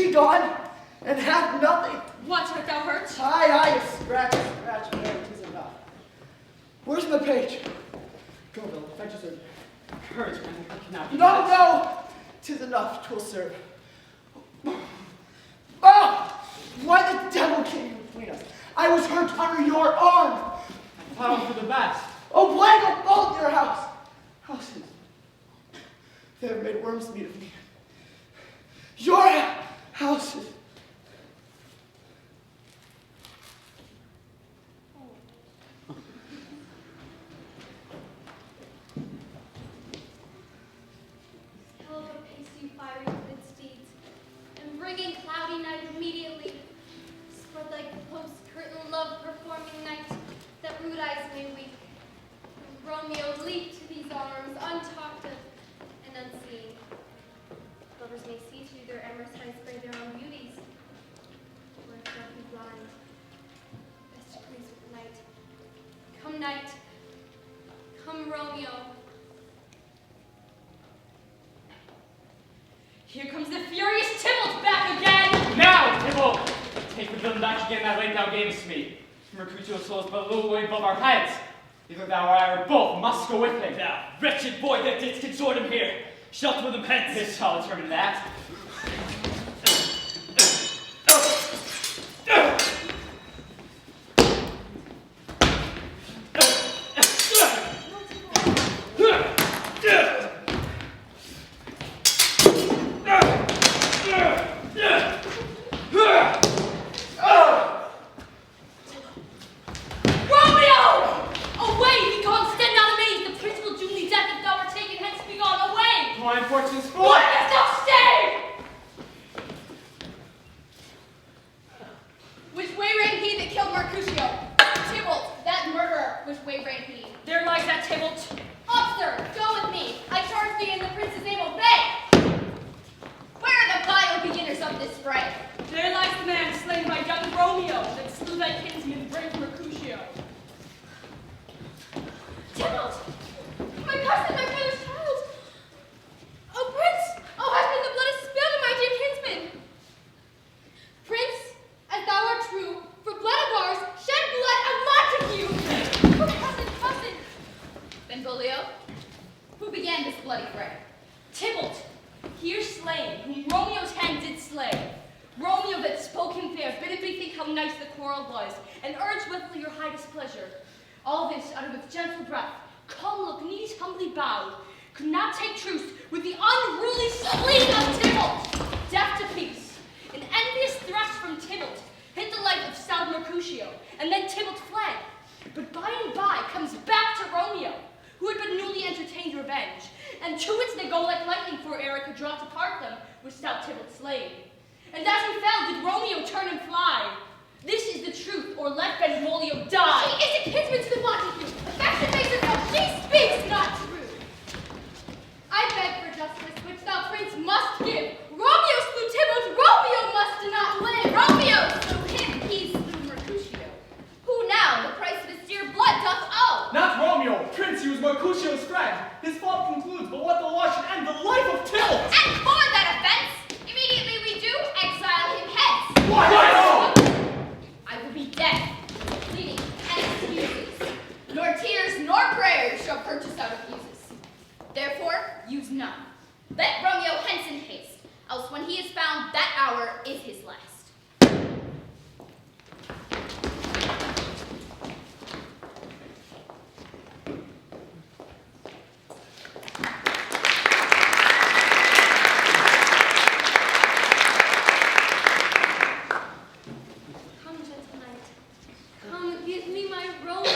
be gone, and have nothing. What, art thou hurt? Aye, scratch, but it is enough. Where's my page? Go, Bill, fetch a servant. Courage, man, I cannot do this. No, 'tis enough, 'twill serve. Oh, why the devil came you between us? I was hurt under your arm. I thought for the best. Oh, plague of both your houses. They have made worms meat of me. Your houses. Hell of a pace you fiery good steeds, and bringing cloudy night immediately. Spread like post-curtain love performing night, that rude eyes may weep. Romeo leaped to these arms, untalked of and unseen. Lovers may see through their amorous eyes by their own beauties, or if death be blind, best to grace with night. Come night, come Romeo. Here comes the furious Tybalt back again! Now, Tybalt! Take the villain back again that late thou gavest me. Mercutio's soul is but a little way above our heads. Either thou or I or both must go with him. Thou wretched boy that didst consort him here, shalt with him hence. This shall determine that. My fortune's full. Why dost thou stay? Which way ran he that killed Mercutio? Tybalt, that murderer, which way ran he? There lies that Tybalt. Up, sir, go with me. I charge thee in the prince's name, obey. Where are the vile beginners of this fray? There lies the man slain by young Romeo that slew thy kinsman, brave Mercutio. Tybalt, my cousin, my brother's child. Oh, Prince! Oh, husband, the blood is spilled on my dear kinsman! Prince, as thou art true, for blood of ours, shed blood of Montague! Oh, cousin! Benvolio, who began this bloody fray? Tybalt, here slain, whom Romeo's hand did slay. Romeo that spoke him fair, bid him bethink how nice the quarrel was, and urged with your high displeasure. All this uttered with gentle breath, calm look, knees humbly bowed, could not take truce with the unruly spleen of Tybalt. Deaf to peace, an envious thrust from Tybalt hit the life of stout Mercutio, and then Tybalt fled. But by and by comes back to Romeo, who had but newly entertained revenge, and to it they go like lightning, for ere it could draw to part them, with stout Tybalt slain. And as he fell, did Romeo turn and fly. This is the truth, or let Benvolio die. She is a kinsman to the Montague. Affection makes it so she speaks not true. I beg for justice, which thou, prince, must give. Romeo slew Tybalt, Romeo must not live. Romeo slew him, he slew Mercutio. Who now the price of his dear blood doth owe? Not Romeo, Prince, he was Mercutio's friend. His fault concludes, but what the law should end the life of Tybalt. And for that offense, immediately we do exile him hence. Why no? I will be dead, pleading and excuses. Nor tears nor prayers shall purchase our abuses. Therefore, use none. Let Romeo hence in haste, else when he is found, that hour is his last. Come, gentle knight. Come, give me my Romeo,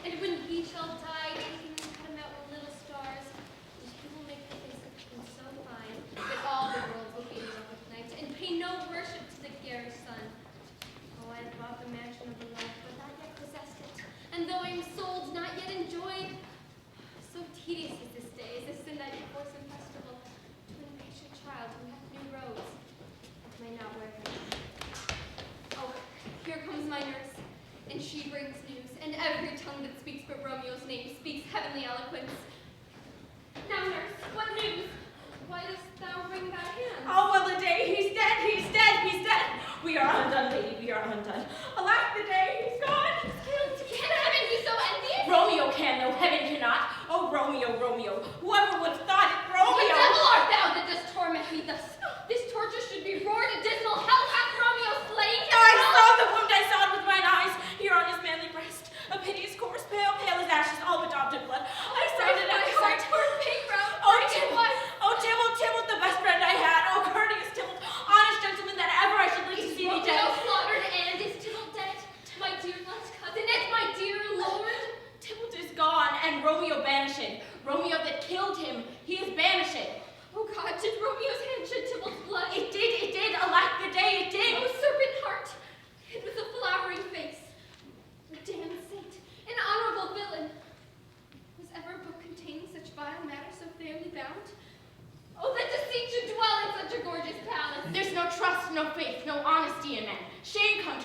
and when he shall die, take him and cut him out with little stars, and he will make the face of him so fine that all the world will be in love with night, and pay no worship to the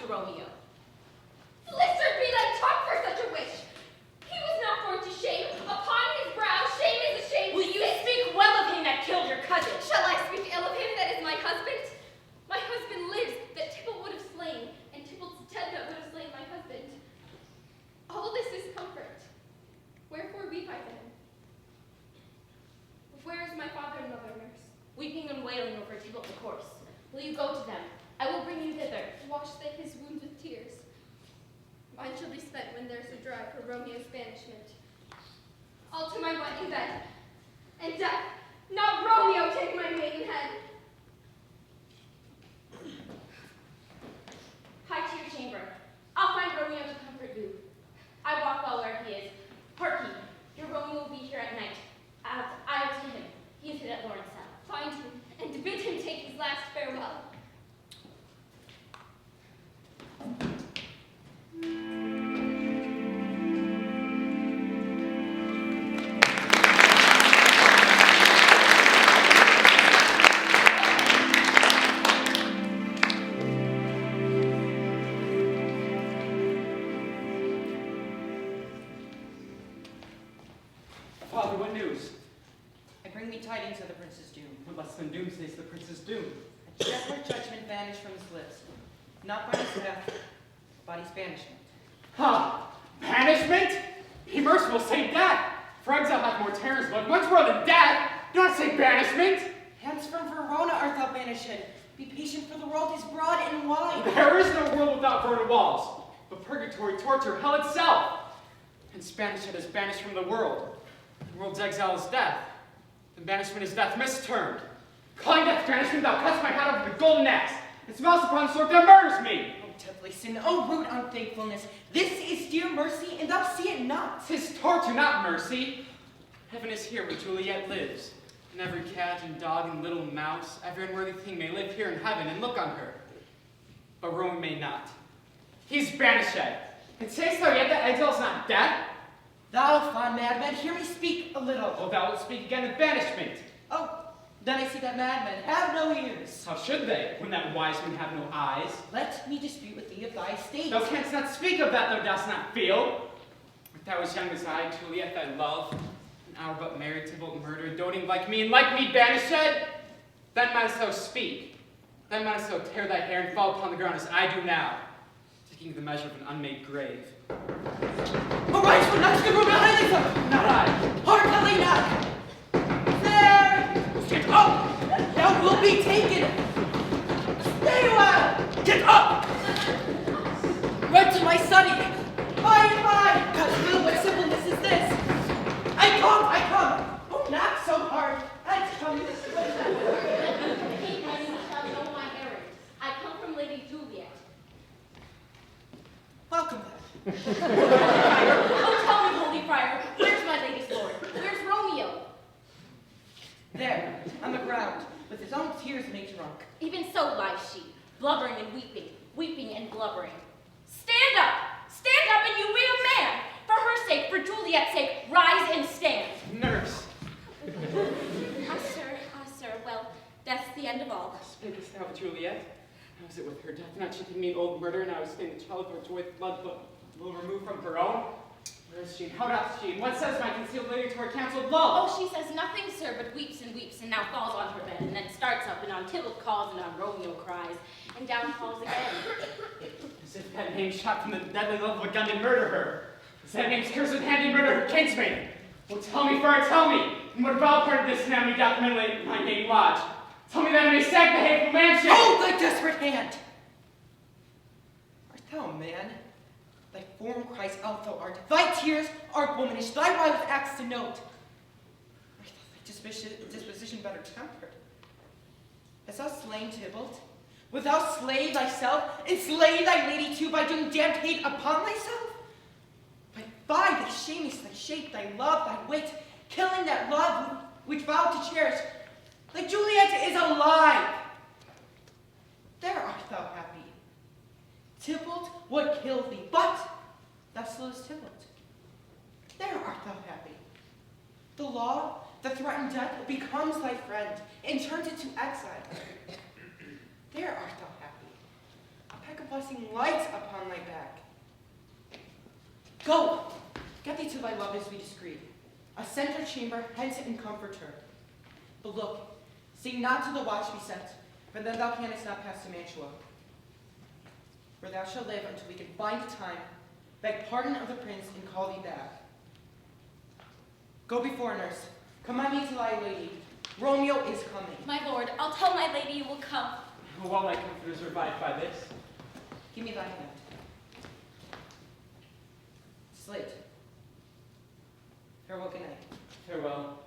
to Romeo. Blisters be thy tongue for such a wish! He was not born to shame. Upon his brow, shame is a shame. Will you speak well of him that killed your cousin? Shall I speak ill of him that is my husband? My husband lives that Tybalt would have slain, and Tybalt's dead that would have slain my husband. All this is comfort. Wherefore weep I then? Where is my father and mother, nurse? Weeping and wailing over Tybalt the corpse. Will you go to them? I will bring you thither. Wash they his wounds with tears. Mine shall be spent when there's a drive for Romeo's banishment. I'll to my wedding bed, and death, not Romeo, take my maidenhead. Hie to your chamber. I'll find Romeo to comfort you. I walk well where he is. Hark ye, your Romeo will be here at night. I will to him. He is hid at Lawrence cell. Find him, and bid him take his last farewell. Father, what news? I bring me tidings of the prince's doom. What less than doom says the prince's doom? A gentler judgment vanished from his lips. Not by his death, but by his banishment. Ha! Banishment? Be merciful, say death! For exile hath more terrors, but much more than death! Do not say banishment! Hence from Verona art thou banished. Be patient, for the world is broad and wide. There is no world without Vernon walls, but purgatory, torture, hell itself. And banishment is banished from the world. The world's exile is death. The banishment is death misturned. Calling death banishment, thou cuts my head off with the golden axe, and smells upon the sword that murders me. O deadly sin, O rude unthankfulness, this is dear mercy, and thou see it not. 'Tis torture, not mercy. Heaven is here where Juliet lives, and every cat and dog and little mouse, every unworthy thing may live here in heaven and look on her. But Rome may not. He's banished. And sayest thou yet that exile is not death? Thou fond madman, hear me speak a little. Oh, thou wilt speak again of banishment. Oh, then I see that madmen have no ears. How should they, when that wise men have no eyes? Let me dispute with thee of thy state. Thou canst not speak of that thou dost not feel. If thou as young as I, Juliet, thy love, an hour but married, Tybalt murdered, doting like me, and like me banished, then mightst thou speak. Then mightst thou tear thy hair and fall upon the ground as I do now, taking the measure of an unmade grave. Arise from next to the room behind thee, sir! Not I. Heartily not! There! Get up! Thou wilt be taken! Stay a while! Get up! Right to my study! By! God will, what simpleness is this? I come! Oh, not so hard! I come this way! He shall know my errand. I come from Lady Juliet. Welcome then. Oh, tell me, holy friar, where's my lady's lord? Where's Romeo? There, on the ground, with his own tears made drunk. Even so lies she, blubbering and weeping, weeping and blubbering. Stand up! Stand up and you be a man! For her sake, for Juliet's sake, rise and stand. Nurse. Ah, sir, well, that's the end of all. Speakest thou of Juliet? How is it with her death? Not she did me an old murder, and I was slain the child of her joy with blood, but will remove from her own? Where is she? How doth she? And what says my concealed lady to her counselled love? Oh, she says nothing, sir, but weeps, and now falls on her bed, and then starts up, and on Tybalt calls, and on Romeo cries, and down falls again. As if that name shot from the deadly love of a gun did murder her. As that name's cursed hand did murder her kinsman. Well, tell me, friar, tell me, in what foul part of this family doth my name lodge? Tell me that I may sack the hateful mansion. Hold thy desperate hand! Art thou a man? Thy form cries out thou art. Thy tears are womanish. Thy eye with axe to note. I thought thy disposition better tempered. Hast thou slain Tybalt? Wilt thou slay thyself, and slay thy lady too by doing damned hate upon thyself? But by thy shamest thy shape, thy love, thy wit, killing that love which vowed to cherish. Like Juliet is alive. There art thou happy. Tybalt would kill thee, but thou slewest Tybalt. There art thou happy. The law that threatened death becomes thy friend and turns it to exile. There art thou happy. like a blessing light upon thy back. Go, get thee to thy love as we discreet. Ascend her chamber, hence and comfort her. But look, see not till the watch be set, for then thou canst not pass to Mantua. Where thou shalt live until we can find a time, beg pardon of the prince, and call thee back. Go before, nurse. Command me to thy lady. Romeo is coming. My lord, I'll tell my lady you will come. While my comfort is revived by this. Give me thy hand. Slate. Farewell, good night. Farewell.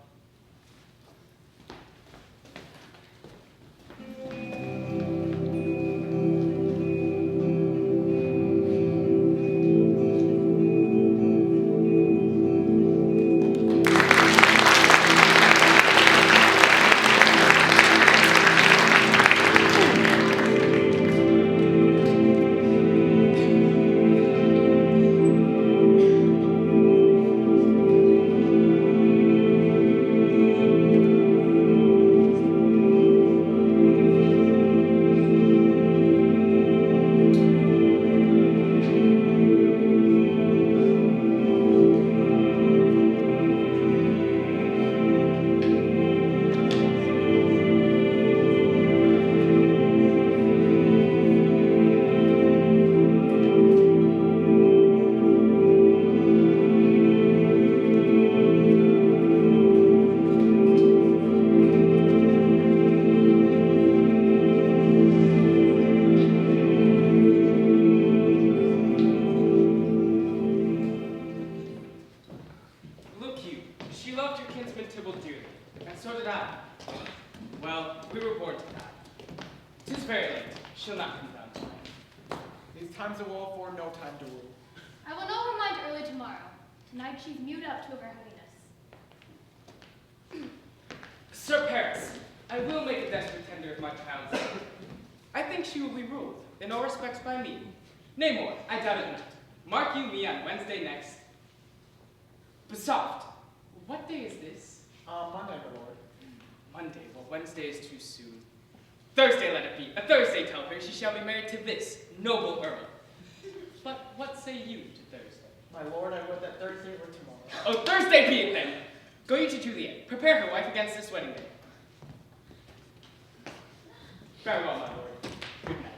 time's a war for, no time to rule. I will know her mind early tomorrow. Tonight she's mewed up to of her heaviness. Sir Paris, I will make a desperate tender of my child's hand. I think she will be ruled, in all respects by me. Nay more, I doubt it not. Mark you me on Wednesday next. But soft, what day is this? Monday, my lord. Monday, well, Wednesday is too soon. Thursday let it be. A Thursday tell her she shall be married to this noble earl. But what say you to Thursday? My lord, I would that Thursday were tomorrow. Oh, Thursday be it then. Go you to Juliet. Prepare her wife against this wedding day. Farewell, my lord. Good night.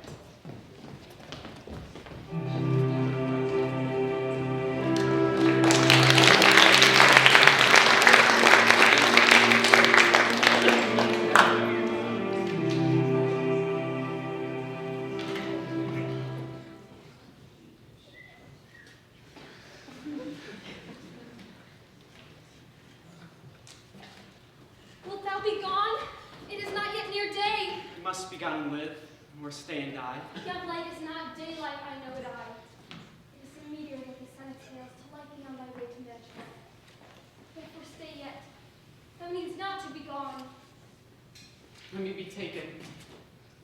Wilt thou be gone? It is not yet near day. We must be gone and live, or stay and die. Young light is not daylight, I know it I. It is a meteor with the sun exhales to light thee on thy way to Mantua. Therefore stay yet. Thou needs not to be gone. Let me be taken.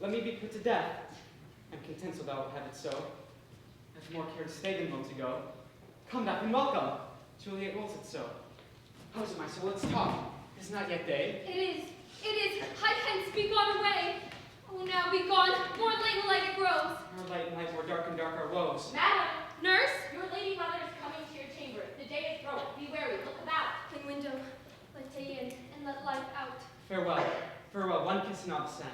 Let me be put to death. I'm content so thou wilt have it so. I have more care to stay than long to go. Come back and welcome. Juliet wills it so. How is it, my soul? Let's talk. It is not yet day. It is. Hie hence, be gone away. Oh, now be gone. More late and light it grows. Our light and light, more dark and dark our woes. Madam, Nurse? your lady mother is coming to your chamber. The day is broke. Be wary. Look about. In window, let day in, and let light out. Farewell. Farewell. One kiss and I'll descend.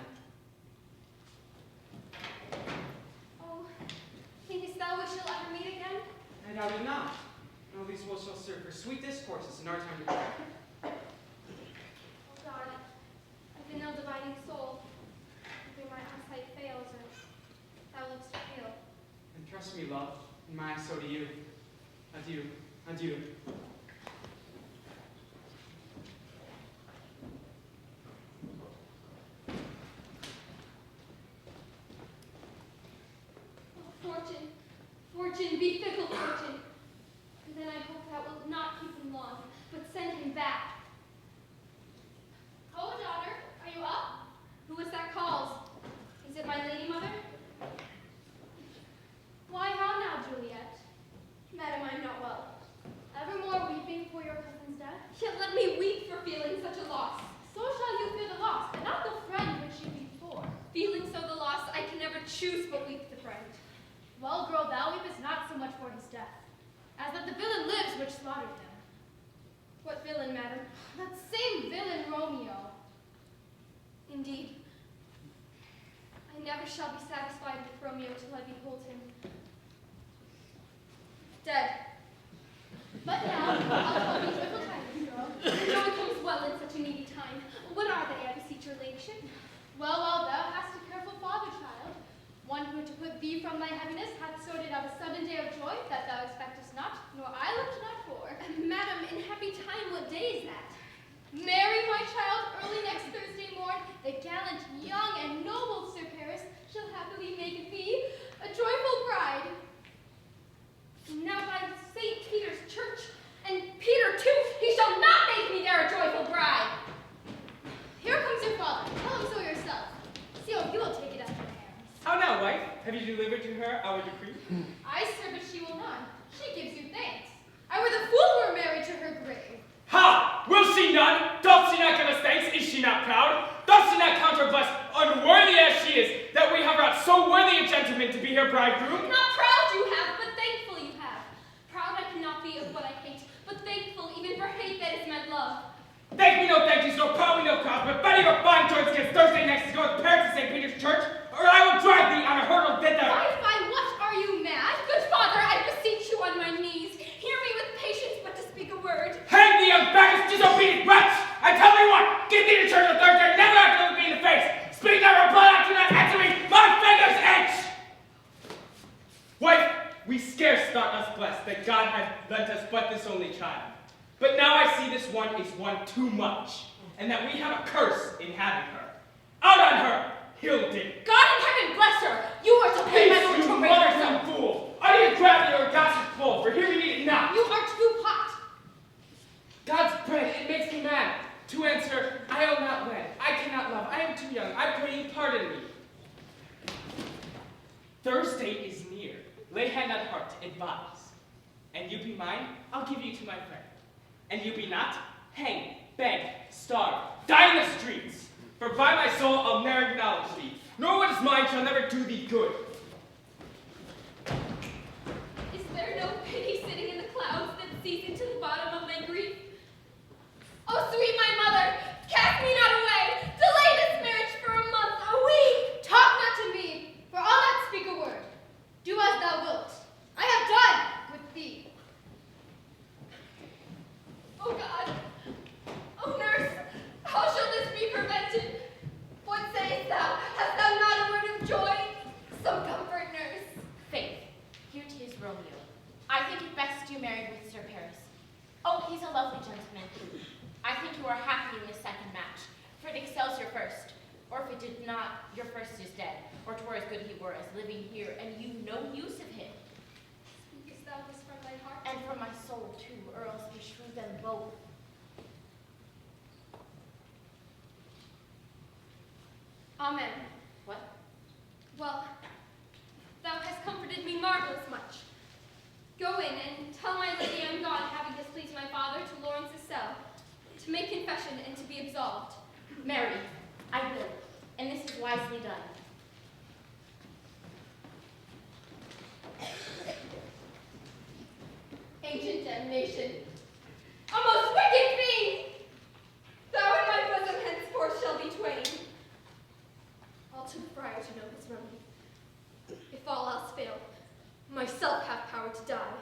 Oh, thinkest thou we shall ever meet again? I doubt it not. And at least we shall serve for sweet discourses in our time to come. Oh God, I've been no dividing soul. Either my eyesight fails, or thou lookst pale. And trust me, love, and my eyes so to you. Adieu. Adieu. Oh, fortune, be fickle, fortune. And then I hope thou wilt not keep him long, but send him back. Oh, daughter, are you up? Who is that calls? Is it my lady mother? Why, how now, Juliet? Madam, I am not well. Evermore weeping for your cousin's death? Yet let me weep for feeling such a loss. So shall you feel the loss, and not the friend which you weep for. Feeling so the loss, I can never choose but weep the friend. Well, girl, thou weepest not so much for his death, as that the villain lives which slaughtered him. What villain, madam? That same villain Romeo. Indeed. I never shall be satisfied with Romeo till I behold him dead. But now, I'll tell thee joyful tidings, girl. No one comes well in such a needy time. What are they, I beseech your ladyship? Well, thou hast a careful father, child. One who to put thee from thy heaviness hath sorted out a sudden day of joy that thou expectest not, nor I looked not for. Madam, in happy time, what day is that? Marry, my child, early next Thursday morn, the gallant, young, and noble Sir Paris shall happily make thee a joyful bride. Now by St. Peter's church, and Peter too, he shall not make me there a joyful bride. Here comes your father. Tell him so yourself. See how you will take it out of your hands. How now, wife? Have you delivered to her our decree? Aye, sir, but she will not. She gives you thanks. I were the fool were married to her grave. Ha! Will she none? Doth she not give us thanks? Is she not proud? Doth she not count her blessed, unworthy as she is, that we have brought so worthy a gentleman to be her bridegroom? Not proud you have, but thankful you have. Proud I cannot be of what I hate, but thankful even for hate that is my love. Thank me no thank you, so proud me no proud, but better your fine choice against Thursday next to go with parents to St. Peter's Church, or I will drive thee on a hurdle thither. Fine, what are you mad? Good father, I beseech you on my knees. Hear me with patience, but to speak a word. Hang thee, unbeckus, disobedient wretch! I tell thee what, give thee to church on Thursday, never have to look me in the face. Speak never, blood out, do not answer me, my fingers itch! Wife, we scarce thought us blessed that God hath lent us but this only child. But now I see this one is one too much, and that we have a curse in having her. Out on her, Hildy! God in heaven bless her! You are to pay my Peace, Lord you to raise herself. muddling fool! I need gravity or a gossip full, for here we need it not. You are too hot. God's bread, it makes me mad. To answer, I will not wed. I cannot love. I am too young. I pray you pardon me. Thursday is near. Lay hand on heart, advise. And you be mine, I'll give you to my friend. And you be not, hang, beg, starve, die in the streets. For by my soul I'll ne'er acknowledge thee, nor what is mine shall never do thee good. Is there no pity sitting in the clouds that sees into the bottom of my grief? Oh, sweet my mother, cast me not away. Delay this marriage for a month, a week. Talk not to me, for I'll not speak a word. Do as thou wilt. I have done with thee. Oh God, oh nurse, how shall this be prevented? What sayest thou? Hast thou not a word of joy? Some comfort, nurse. Faith, here 'tis Romeo. I think it best you married with Sir Paris. Oh, he's a lovely gentleman. I think you are happy in this second match, for it excels your first. Or if it did not, your first is dead, or 'twere as good he were as living here, and you no use of him. Speakest thou this from thy heart? And from my soul too, or else beshrew them both. Amen. What? Well, thou hast comforted me marvelous much. Go in and tell my lady I'm gone, having displeased my father, to Lawrence's cell, to make confession and to be absolved. Marry, I will, and this is wisely done. Ancient damnation, a most wicked fiend! Thou and my bosom henceforth shall be twain. I'll to the friar to know his remedy. If all else fail, myself have power to die.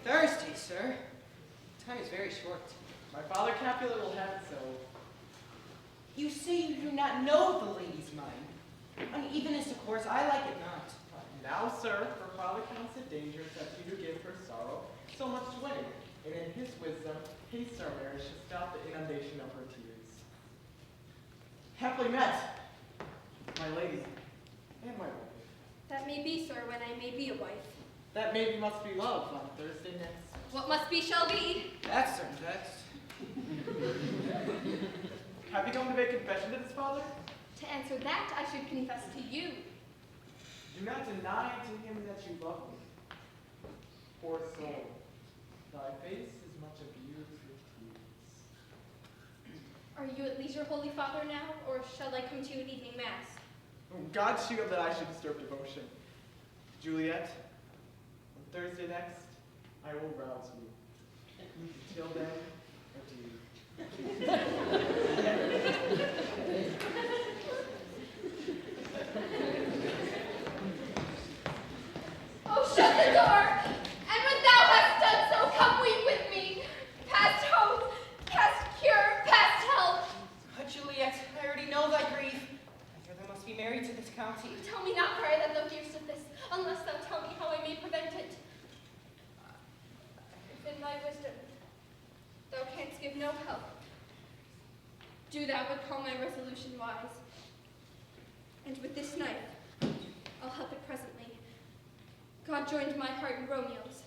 Thursday, sir. Time is very short. My father Capulet will have it so. You say you do not know the lady's mind. Unevenest, of course, I like it not. Now, sir, her father counts it dangerous that he who give her sorrow so much to wedding, and in his wisdom hastes our marriage to stop the inundation of her tears. Happily met, my lady and my wife. That may be, sir, when I may be a wife. That maybe must be love on Thursday next. What must be shall be. That's certain text. Have you come to make confession to this father? To answer that, I should confess to you. Do not deny to him that you love me. Poor soul, thy face is much abused with tears. Are you at leisure, Holy Father, now, or shall I come to you at evening mass? God shield that I should disturb devotion. Juliet, on Thursday next, I will rouse you. Till then, adieu. Oh, shut the door! And when thou hast done so, come weep with me. Past hope, past cure, past help. But Juliet, I already know thy grief. I fear thou must be married to this county. Tell me not, Friar, that thou hearest of this, unless thou tell me how I may prevent it. If in thy wisdom thou canst give no help, do thou but call my resolution wise. And with this knife, I'll help it presently. God joined my heart in Romeo's,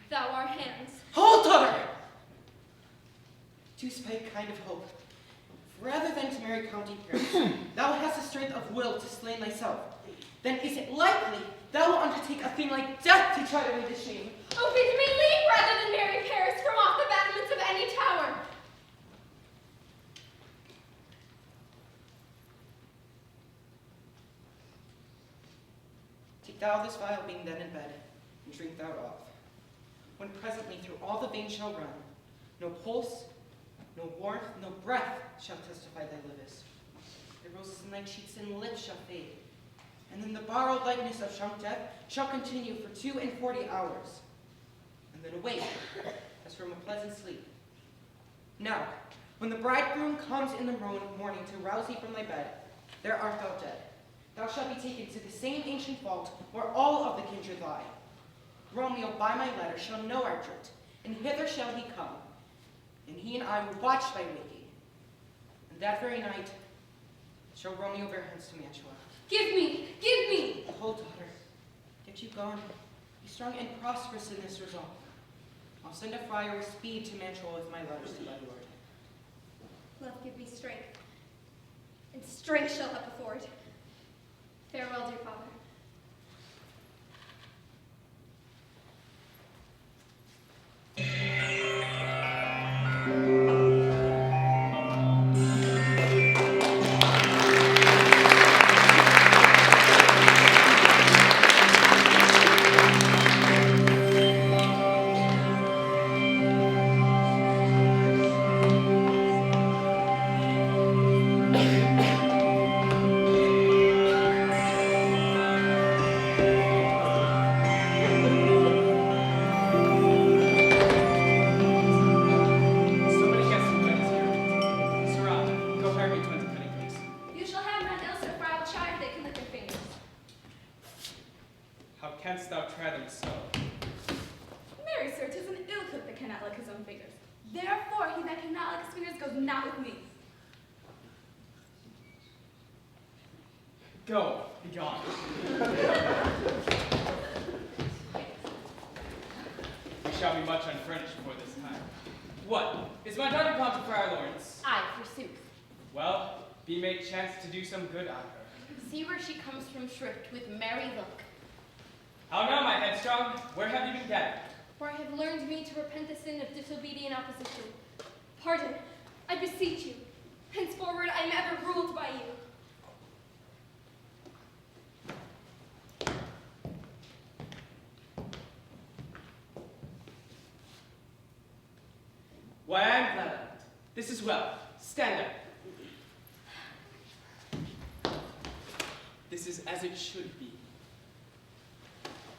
thou our hands. Hold, daughter! To spake kind of hope. Rather than to marry county prince, thou hast the strength of will to slay thyself. Then is it likely thou will undertake a thing like death to try to rid the shame? Oh, bid me leap rather than marry Paris from off the battlements of any tower. Take thou this vial being then in bed, and drink thou off. When presently through all the veins shall run, no pulse, no warmth, no breath shall testify thy livest. The roses in thy cheeks and lips shall fade, and then the borrowed likeness of shrunk death shall continue for 42 hours, and then awake as from a pleasant sleep. Now, when the bridegroom comes in the morning to rouse thee from thy bed, there art thou dead. Thou shalt be taken to the same ancient vault where all of the kindred lie. Romeo by my letter shall know our drift, and hither shall he come, and he and I will watch thy waking. And that very night shall Romeo bear hence to Mantua. Give me, give me! Hold, daughter. Get you gone. Be strong and prosperous in this resolve. I'll send a friar with speed to Mantua with my letters to thy lord. Love give me strength, and strength shall help afford. Farewell, dear father. Go, be gone. We shall be much unfurnished before this time. What? Is my daughter gone to Friar Lawrence? Aye, forsooth. Well, be may chance to do some good on her. See where she comes from shrift with merry look. How now, my headstrong? Where have you been gathered? For I have learned me to repent the sin of disobedient opposition. Pardon, I beseech you. Henceforward I am ever ruled by you. Why, I am glad of it. This is well. Stand up. This is as it should be.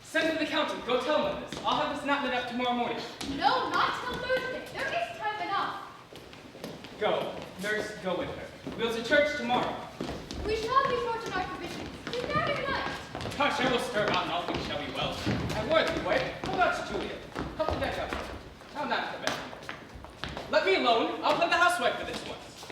Send to the county. Go tell them this. I'll have this knot lit up tomorrow morning. No, not till Thursday. There is time enough. Go. Nurse, go with her. We'll to church tomorrow. We shall be short in our provisions. Is that your night? Hush, I will stir about and all things shall be well. I warn thee, wait. Hold on, Juliet. Help the deck up. Now not to bed. Let me alone. I'll play the housewife for this once.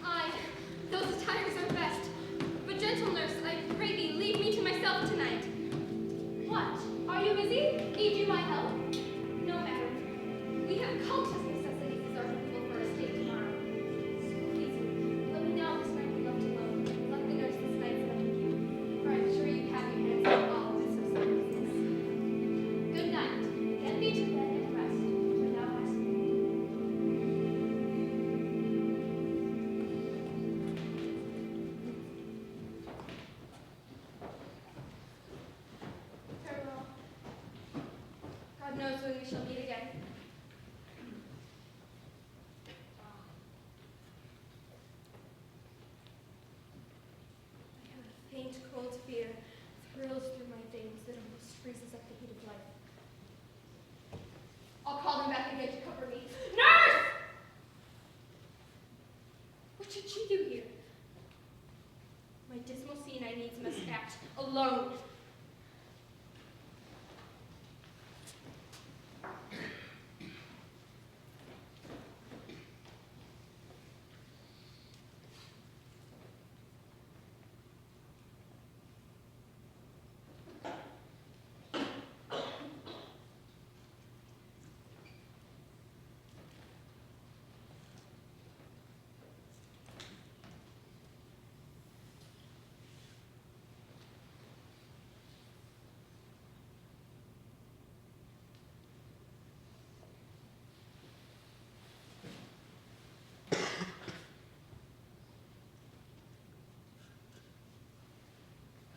Aye, those attires are best. But gentle nurse, I pray thee, leave me to myself tonight. What? Are you busy? Need you my help? shall meet again. I have a faint, cold fear thrills through my veins that almost freezes up the heat of life. I'll call them back again to cover me. Nurse! What should she do here? My dismal scene I needs must act alone.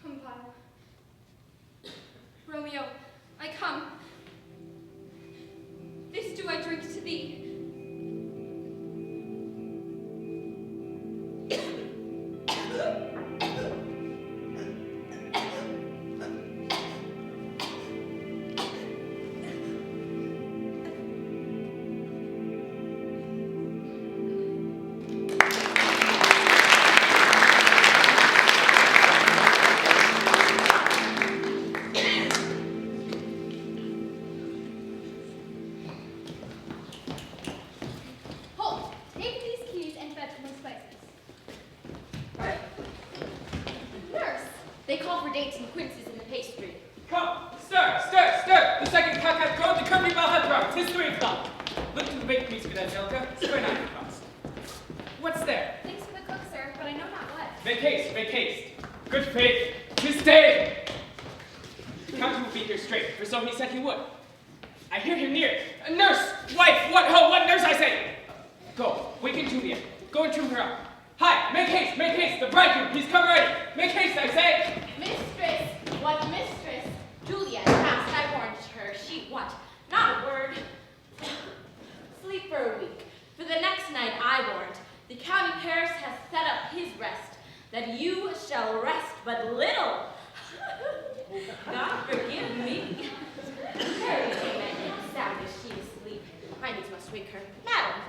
Compile. Romeo, I come. This do I drink to thee. Hold, take these keys and fetch my spices. Nurse, They call for dates and quinces in the pastry. Come, stir, stir, stir! The second cock hath crowed, the curfew bell hath rung. 'Tis 3 o'clock. Look to the baked meats, good Angelica. Square 9 across. What's there? Thanks for the cook, sir, but I know not what. Make haste, make haste. Good faith, 'tis day! The Count will be here straight, for so he said he would. I hear him near. Nurse, wife, what nurse, I say? Go, waken Juliet. Go and trim her up. Hi, make haste, the bridegroom, he's come already. Make haste, I say. Mistress, what mistress? Juliet, past I warned her, she what? Not a word. Sleep for a week. For the next night I warned, the county parish has set up his rest, that you shall rest but little. God forgive me. Mary came in and sound as she is asleep. I needs must wake her. Madam.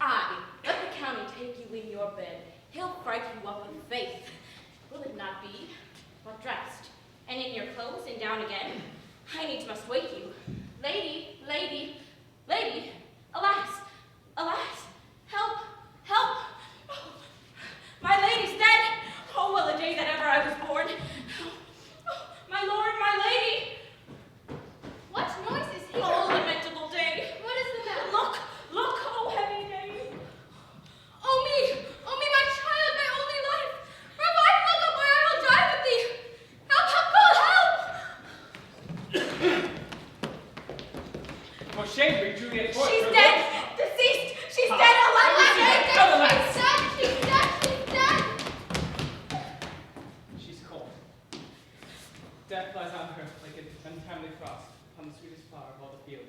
Aye, let the county take you in your bed. He'll fright you up with faith. Will it not be? But dressed, and in your clothes, and down again. I needs must wake you. Lady, alas, help. My lady's dead. Oh, well, the day that ever I was born. My lord, my lady. What noise is here? Oh, lamentable day. What is the matter? Look, oh, heavy day. Oh me, my child, my only life. Revive, look up, or I will die with thee. Help! For shame, bring Juliet forth. She's for dead. what? Deceased. She's Huh? dead. Let me see that. Tell the lads. She's dead. She's cold. Death lies on her like an untimely frost upon the sweetest flower of all the field.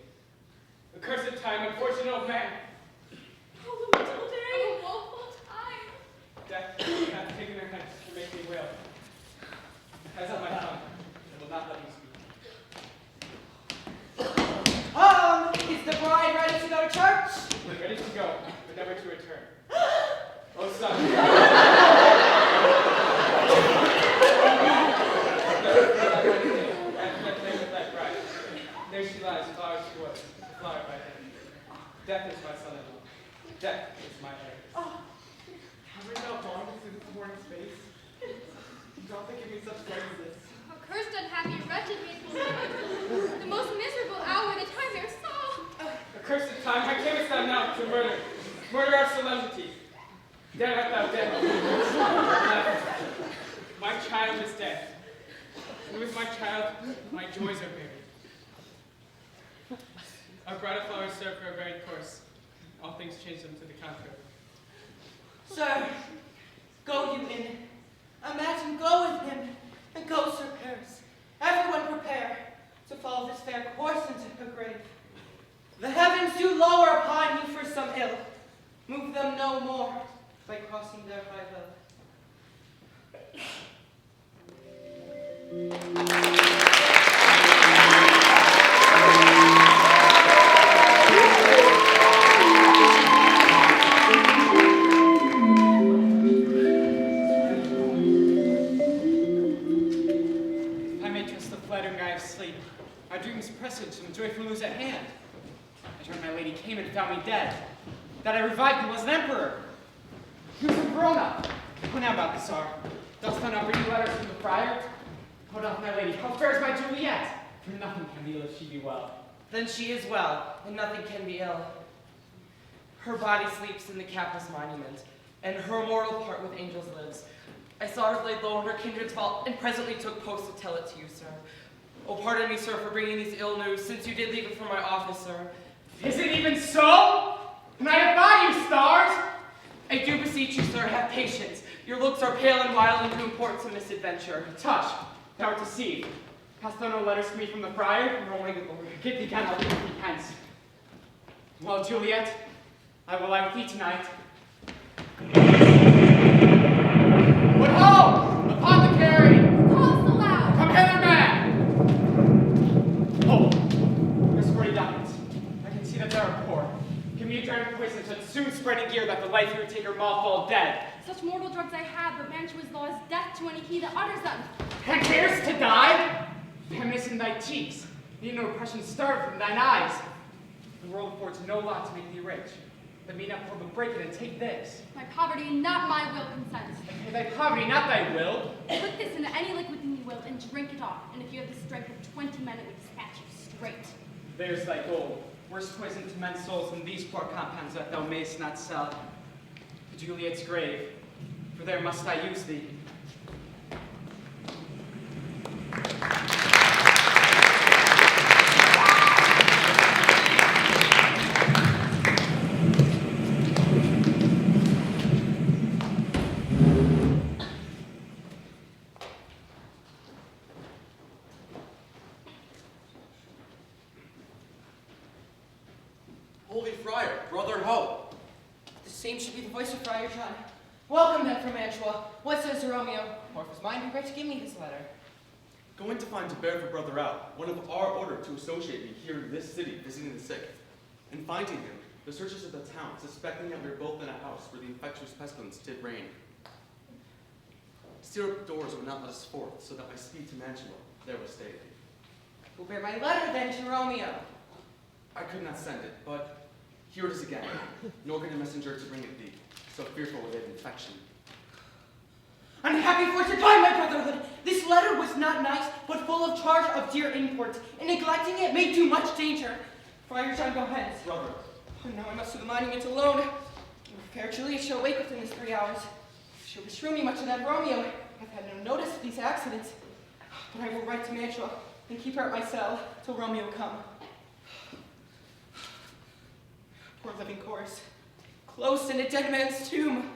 Accursed time, unfortunate old man. Oh, lamentable day. Oh, woeful time. Death hath taken her hence to make me wail. Has on my tongue, and will not let me speak. Is the bride ready to go to church? Ready to go, but never to return. Oh, son. That bride. There she lies, flower she was, flower by day. Death is my son-in-law. Death is my heir. Have we not long since this morning's face? Don't they give me such joy as this? Accursed, unhappy, wretched, hateful moment. The most miserable hour the time e'er saw. Accursed time, how camest thou now to murder? Murder our solemnity. Dead art thou dead. My child is dead. And with my child, my joys are buried. Our bridal flowers serve for a varied course. All things change them to the contrary. Sir, go you in. Imagine go with him, and go Sir Paris. Everyone prepare to follow. follow this fair course into her grave. The heavens do lower upon you for some ill. Move them no more by crossing their high will. If I may trust the flattering eye of sleep, my dreams presage some joyful news at hand. I dreamt my lady came and found me dead, that I revived and was an emperor. He was a grown-up. Oh, now, Balthasar, dost thou not bring me letters from the friar? Hold on, my lady, how fares my Juliet? For nothing can be ill if she be well. Then she is well, and nothing can be ill. Her body sleeps in the capless monument, and her immortal part with angels lives. I saw her laid low in her kindred's vault, and presently took post to tell it to you, sir. Oh, pardon me, sir, for bringing these ill news, since you did leave it for my office, sir. Is it even so? Can I defy you, stars? I do beseech you, sir, have patience. Your looks are pale and wild, and to import some misadventure. Tush, thou art deceived. Hast thou no letters to me from the friar? No, my good lord. Get thee down, I'll give thee hence. Well, Juliet, I will lie with thee tonight. What ho! Apothecary! Calls aloud! Come hither, man! Oh, here's 40 ducats. I can see that they are poor. Give me a draught of poison such soon spreading gear that the life you would take her mouth fall dead. Such mortal drugs I have, but Mantua's law is death to any he that utters them. And cares to die? Feminist in thy cheeks, need no oppression starve from thine eyes. The world affords no lot to make thee rich. Let me not pull the break it and take this. My poverty, not my will, consents. And thy poverty, not thy will. Put this into any liquid thing you will, and drink it off. And if you have the strength of 20 men, it would dispatch you straight. There's thy gold. Worse poison to men's souls than these poor compounds that thou mayst not sell. To Juliet's grave, for there must I use thee. Holy Friar, brother ho! The same should be the voice of Friar John. Welcome then from Mantua. What says Romeo? Or if his mind be right to give me this letter. Going to find Tybalt for brother out, one of our order to associate me here in this city, visiting the sick. And finding him, the searchers of the town, suspecting that we were both in a house where the infectious pestilence did reign. Stirrup doors would not let us forth, so that my speed to Mantua there was stayed. Who bear my letter then to Romeo? I could not send it, but here it is again, nor can a messenger to bring it thee, so fearful with it infection. Unhappy for to die, my brotherhood! This letter was not nice, but full of charge of dear import, and neglecting it may do much danger. Friar John, go hence. Brother. Oh, now I must to the monument alone. Fair Juliet shall wake within this 3 hours. She'll beshrew me much of that Romeo. I've had no notice of these accidents. But I will write to Mantua and keep her at my cell till Romeo come. Poor living corpse, close in a dead man's tomb.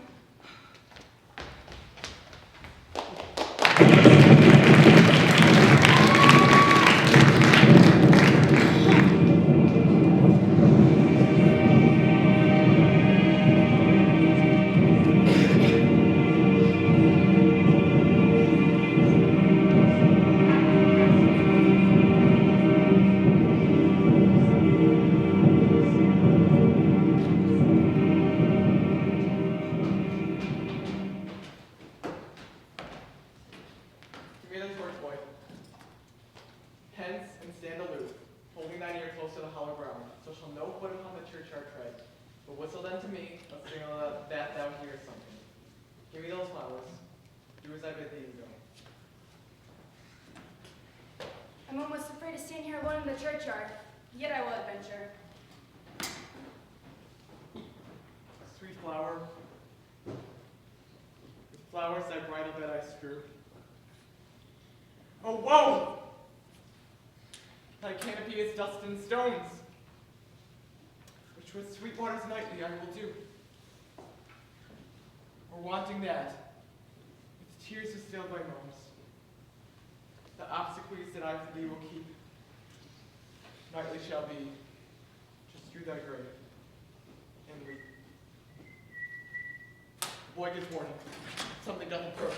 I'm almost afraid to stand here alone in the churchyard, yet I will adventure. Sweet flower, with flowers thy bridal bed I strew. Oh, woe! Thy canopy is dust and stones, which with sweet waters nightly I will do. Or wanting that, with tears distilled by moans, the obsequies that I for thee will keep, Nightly shall be. Just through thy grave. And weep. The boy gives warning. Something doth approach.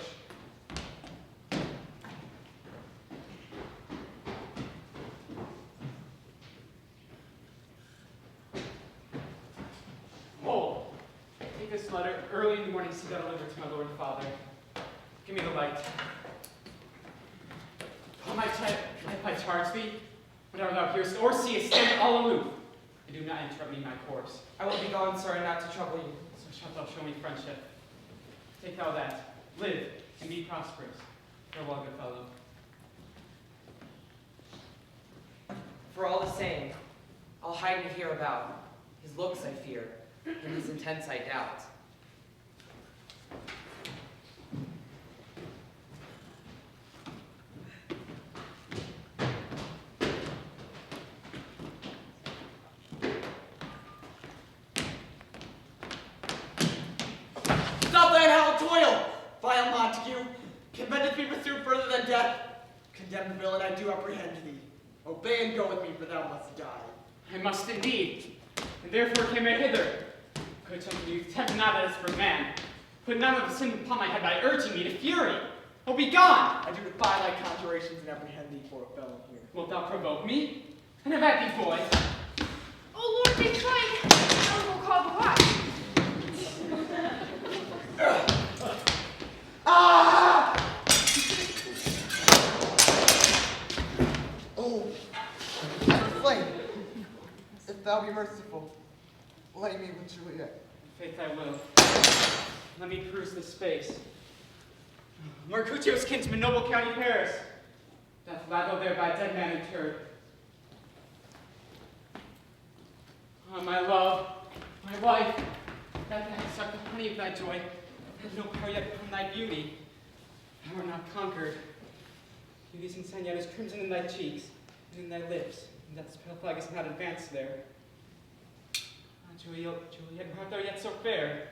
Hold. Take this letter early in the morning, see that delivered to my lord and father. Give me the light. If I charge thee, whatever thou hearest or seest, stand all aloof, and do not interrupt me in my course. I will be gone, sir, and not to trouble you. So shalt thou show me friendship. Take thou that. Live and be prosperous. Farewell, good fellow. For all the same, I'll hide me hereabout. His looks I fear, and his intents I doubt. Stop thy hell toil, vile Montague. Commendeth me pursuit further than death. Condemned villain, I do apprehend thee. Obey and go with me, for thou must die. I must indeed, and therefore came I hither. Good gentlemen, you tempt not as for man. Put none of the sin upon my head by urging me to fury. Oh, be gone! I do defy thy conjurations and apprehend thee for a felon here. Wilt thou provoke me? And have at thee, boy. Oh, Lord, be kind. I will call the watch. Ah! Oh, flame, if thou be merciful, lay me with Juliet. In faith I will. Let me peruse this space. Mercutio's kinsman, noble county Paris, doth lie though there by a dead man interred. Ah, my love, my wife, that thou hast sucked the honey of thy joy, had no power yet upon thy beauty. Thou art not conquered. Beauty's incense yet is crimson in thy cheeks, and in thy lips, and death's pale flag is not advanced there. Ah, Juliet, art thou yet so fair?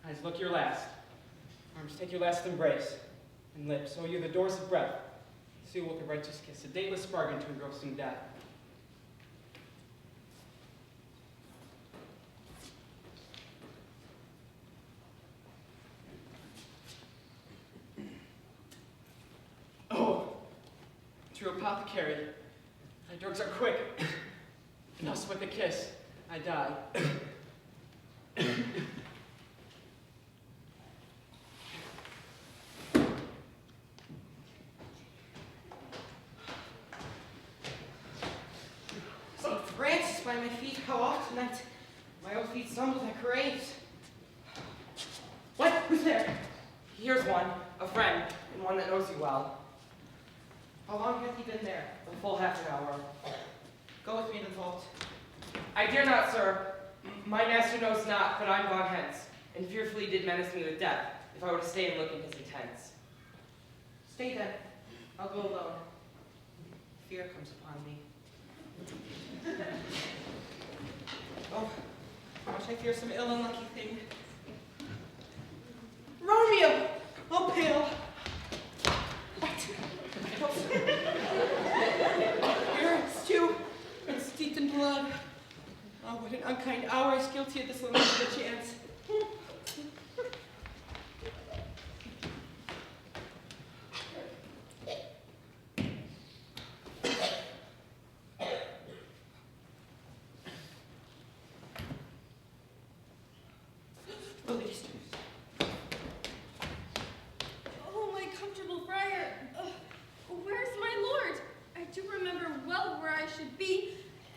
Eyes, look your last. Arms, take your last embrace. And lips, oh you the doors of breath, seal with a righteous kiss, a dateless bargain to engrossing death. Oh, true apothecary, thy drugs are quick. Thus with a kiss, I die. St. Francis by my feet, how often my old feet stumbled at graves. What? Who's there? Here's one, a friend, and one that knows you well. How long hath he been there? A full half an hour. Go with me to the vault. I dare not, sir. My master knows not, but I'm gone hence, and fearfully did menace me with death, if I were to stay and look in his intents. Stay then. I'll go alone. Fear comes upon me. Oh, how much I fear some ill unlucky thing. Romeo! Oh, pale! What? Here, stew, and steeped in blood. Oh, what an unkind hour is guilty of this lamentable chance. Released. Oh, my comfortable friar. Where's my lord? I do remember well where I should be,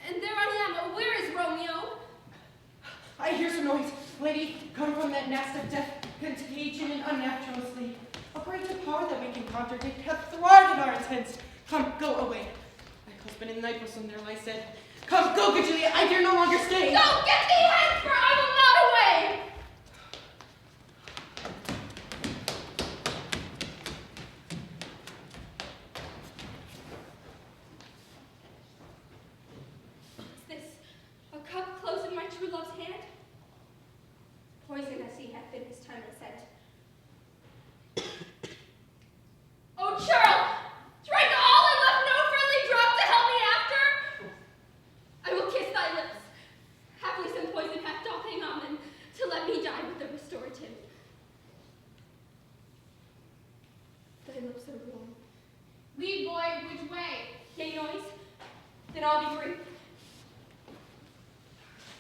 and there I am. Where is Romeo? I hear some noise. Lady, come from that nest of death, contagion and unnatural sleep. A greater power that we can contradict hath thwarted our intents. Come, go away. My husband and knight was some there lie said. Come, go, good Juliet, I dare no longer stay. Go, get thee hence, for I will not away. Is this a cup close in my true love's hand? Poison as he hath been his timely scent. Oh, churl! Drank all and left no friendly drop to help me after? lips are warm. Lead, boy, which way? Yea, noise? Then I'll be free.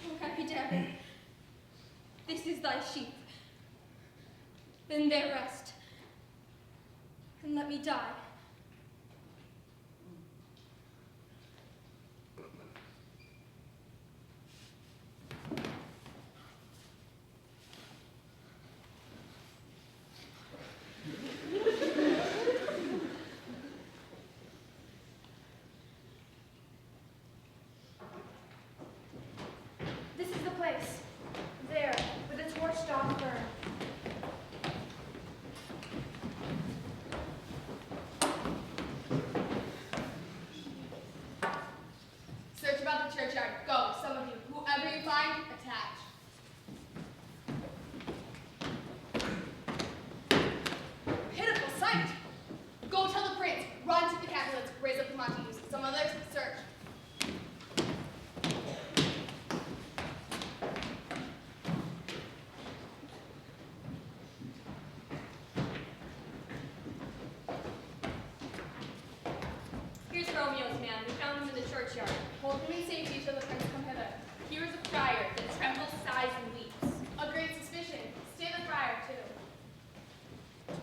Oh, happy Devon, this is thy sheep. Then there rest, and let me die. This is the place. There, where the torch doth burn. Search about the churchyard. Go, some of you. Whoever you find, attach. Pitiful sight! Go tell the prince. Run to the Capulets. Raise up the Montagues. Some others, search. Here's Romeo's man. We found him in the churchyard. Hold him in safety till the prince come hither. Here is a friar that trembles, sighs, and weeps. A great suspicion. Stay the friar, too.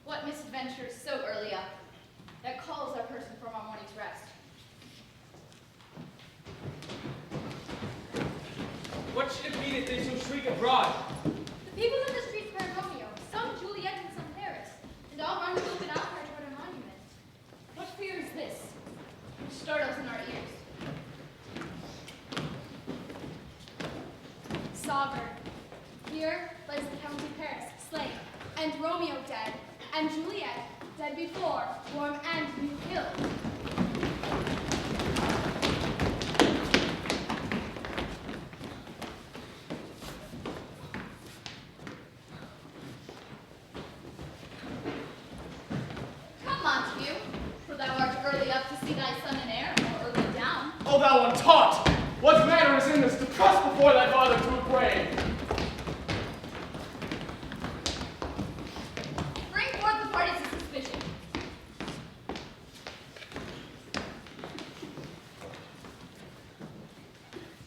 What misadventure is so early up that calls our person from our morning's rest? What should it be that they so shriek abroad? The people in the streets bear Romeo, some Juliet and some Paris, and all run with open outcry toward a monument. What fear is this, which startles in our ears? Sovereign, here lies the Count of Paris, slain, and Romeo dead, and Juliet dead before, warm and new killed. Come, Montague, for thou art early up to see thy son and heir, or early down. O thou untaught! What manner is in this to trust before thy father to a grave? Bring forth the parties of suspicion.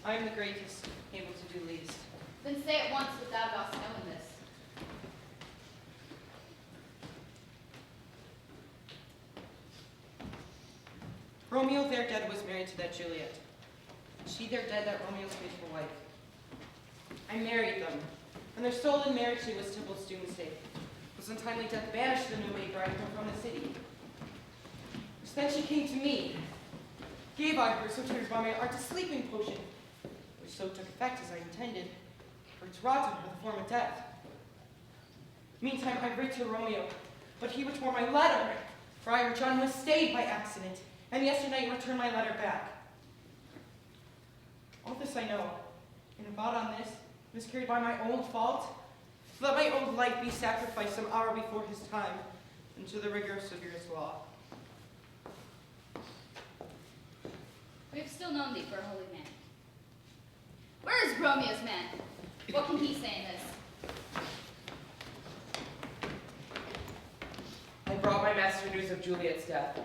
I am the greatest, able to do least. Then say at once what thou dost know in this. Romeo there dead was married to that Juliet. She there dead that Romeo's faithful wife. I married them, and their stolen marriage day was Tybalt's doomsday. Was untimely death banished the new maid bride from the city. So then she came to me. Gave I her, so tears by my art, a sleeping potion, which so took effect as I intended, for it wrought in her the form of death. Meantime I writ to Romeo, but he which bore my letter, Friar John, was stayed by accident, and yesterday returned my letter back. All this I know, and about on this, miscarried by my own fault, let my own life be sacrificed some hour before his time, into the rigor of severest law. We have still known thee for a holy man. Where is Romeo's man? What can he say in this? I brought my master news of Juliet's death,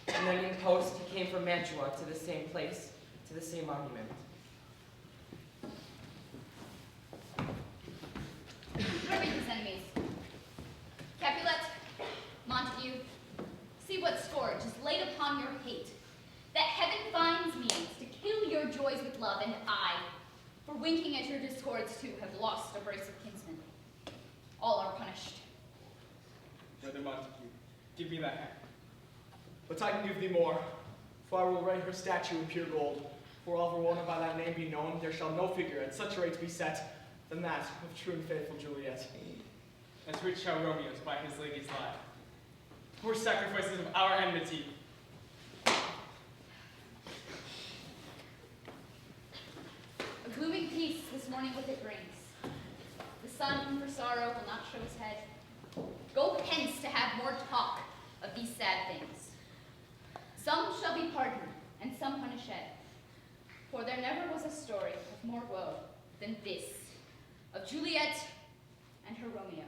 and then in post he came from Mantua to the same place, to the same monument. What are his enemies? Capulet, Montague, see what scourge is laid upon your hate, that heaven finds means to kill your joys with love, and I, for winking at your discords too, have lost a brace of kinsmen. All are punished. Brother Montague, give me that hand. But I can give thee more, for I will write her statue in pure gold. For all one by thy name be known, there shall no figure at such a rate be set than that of true and faithful Juliet. As rich shall Romeo's by his lady's lie. Poor sacrifices of our enmity. A glooming peace this morning with it brings. The sun for sorrow will not show his head. Go hence to have more talk of these sad things. Some shall be pardoned, and some punished. For there never was a story of more woe than this, of Juliet and her Romeo.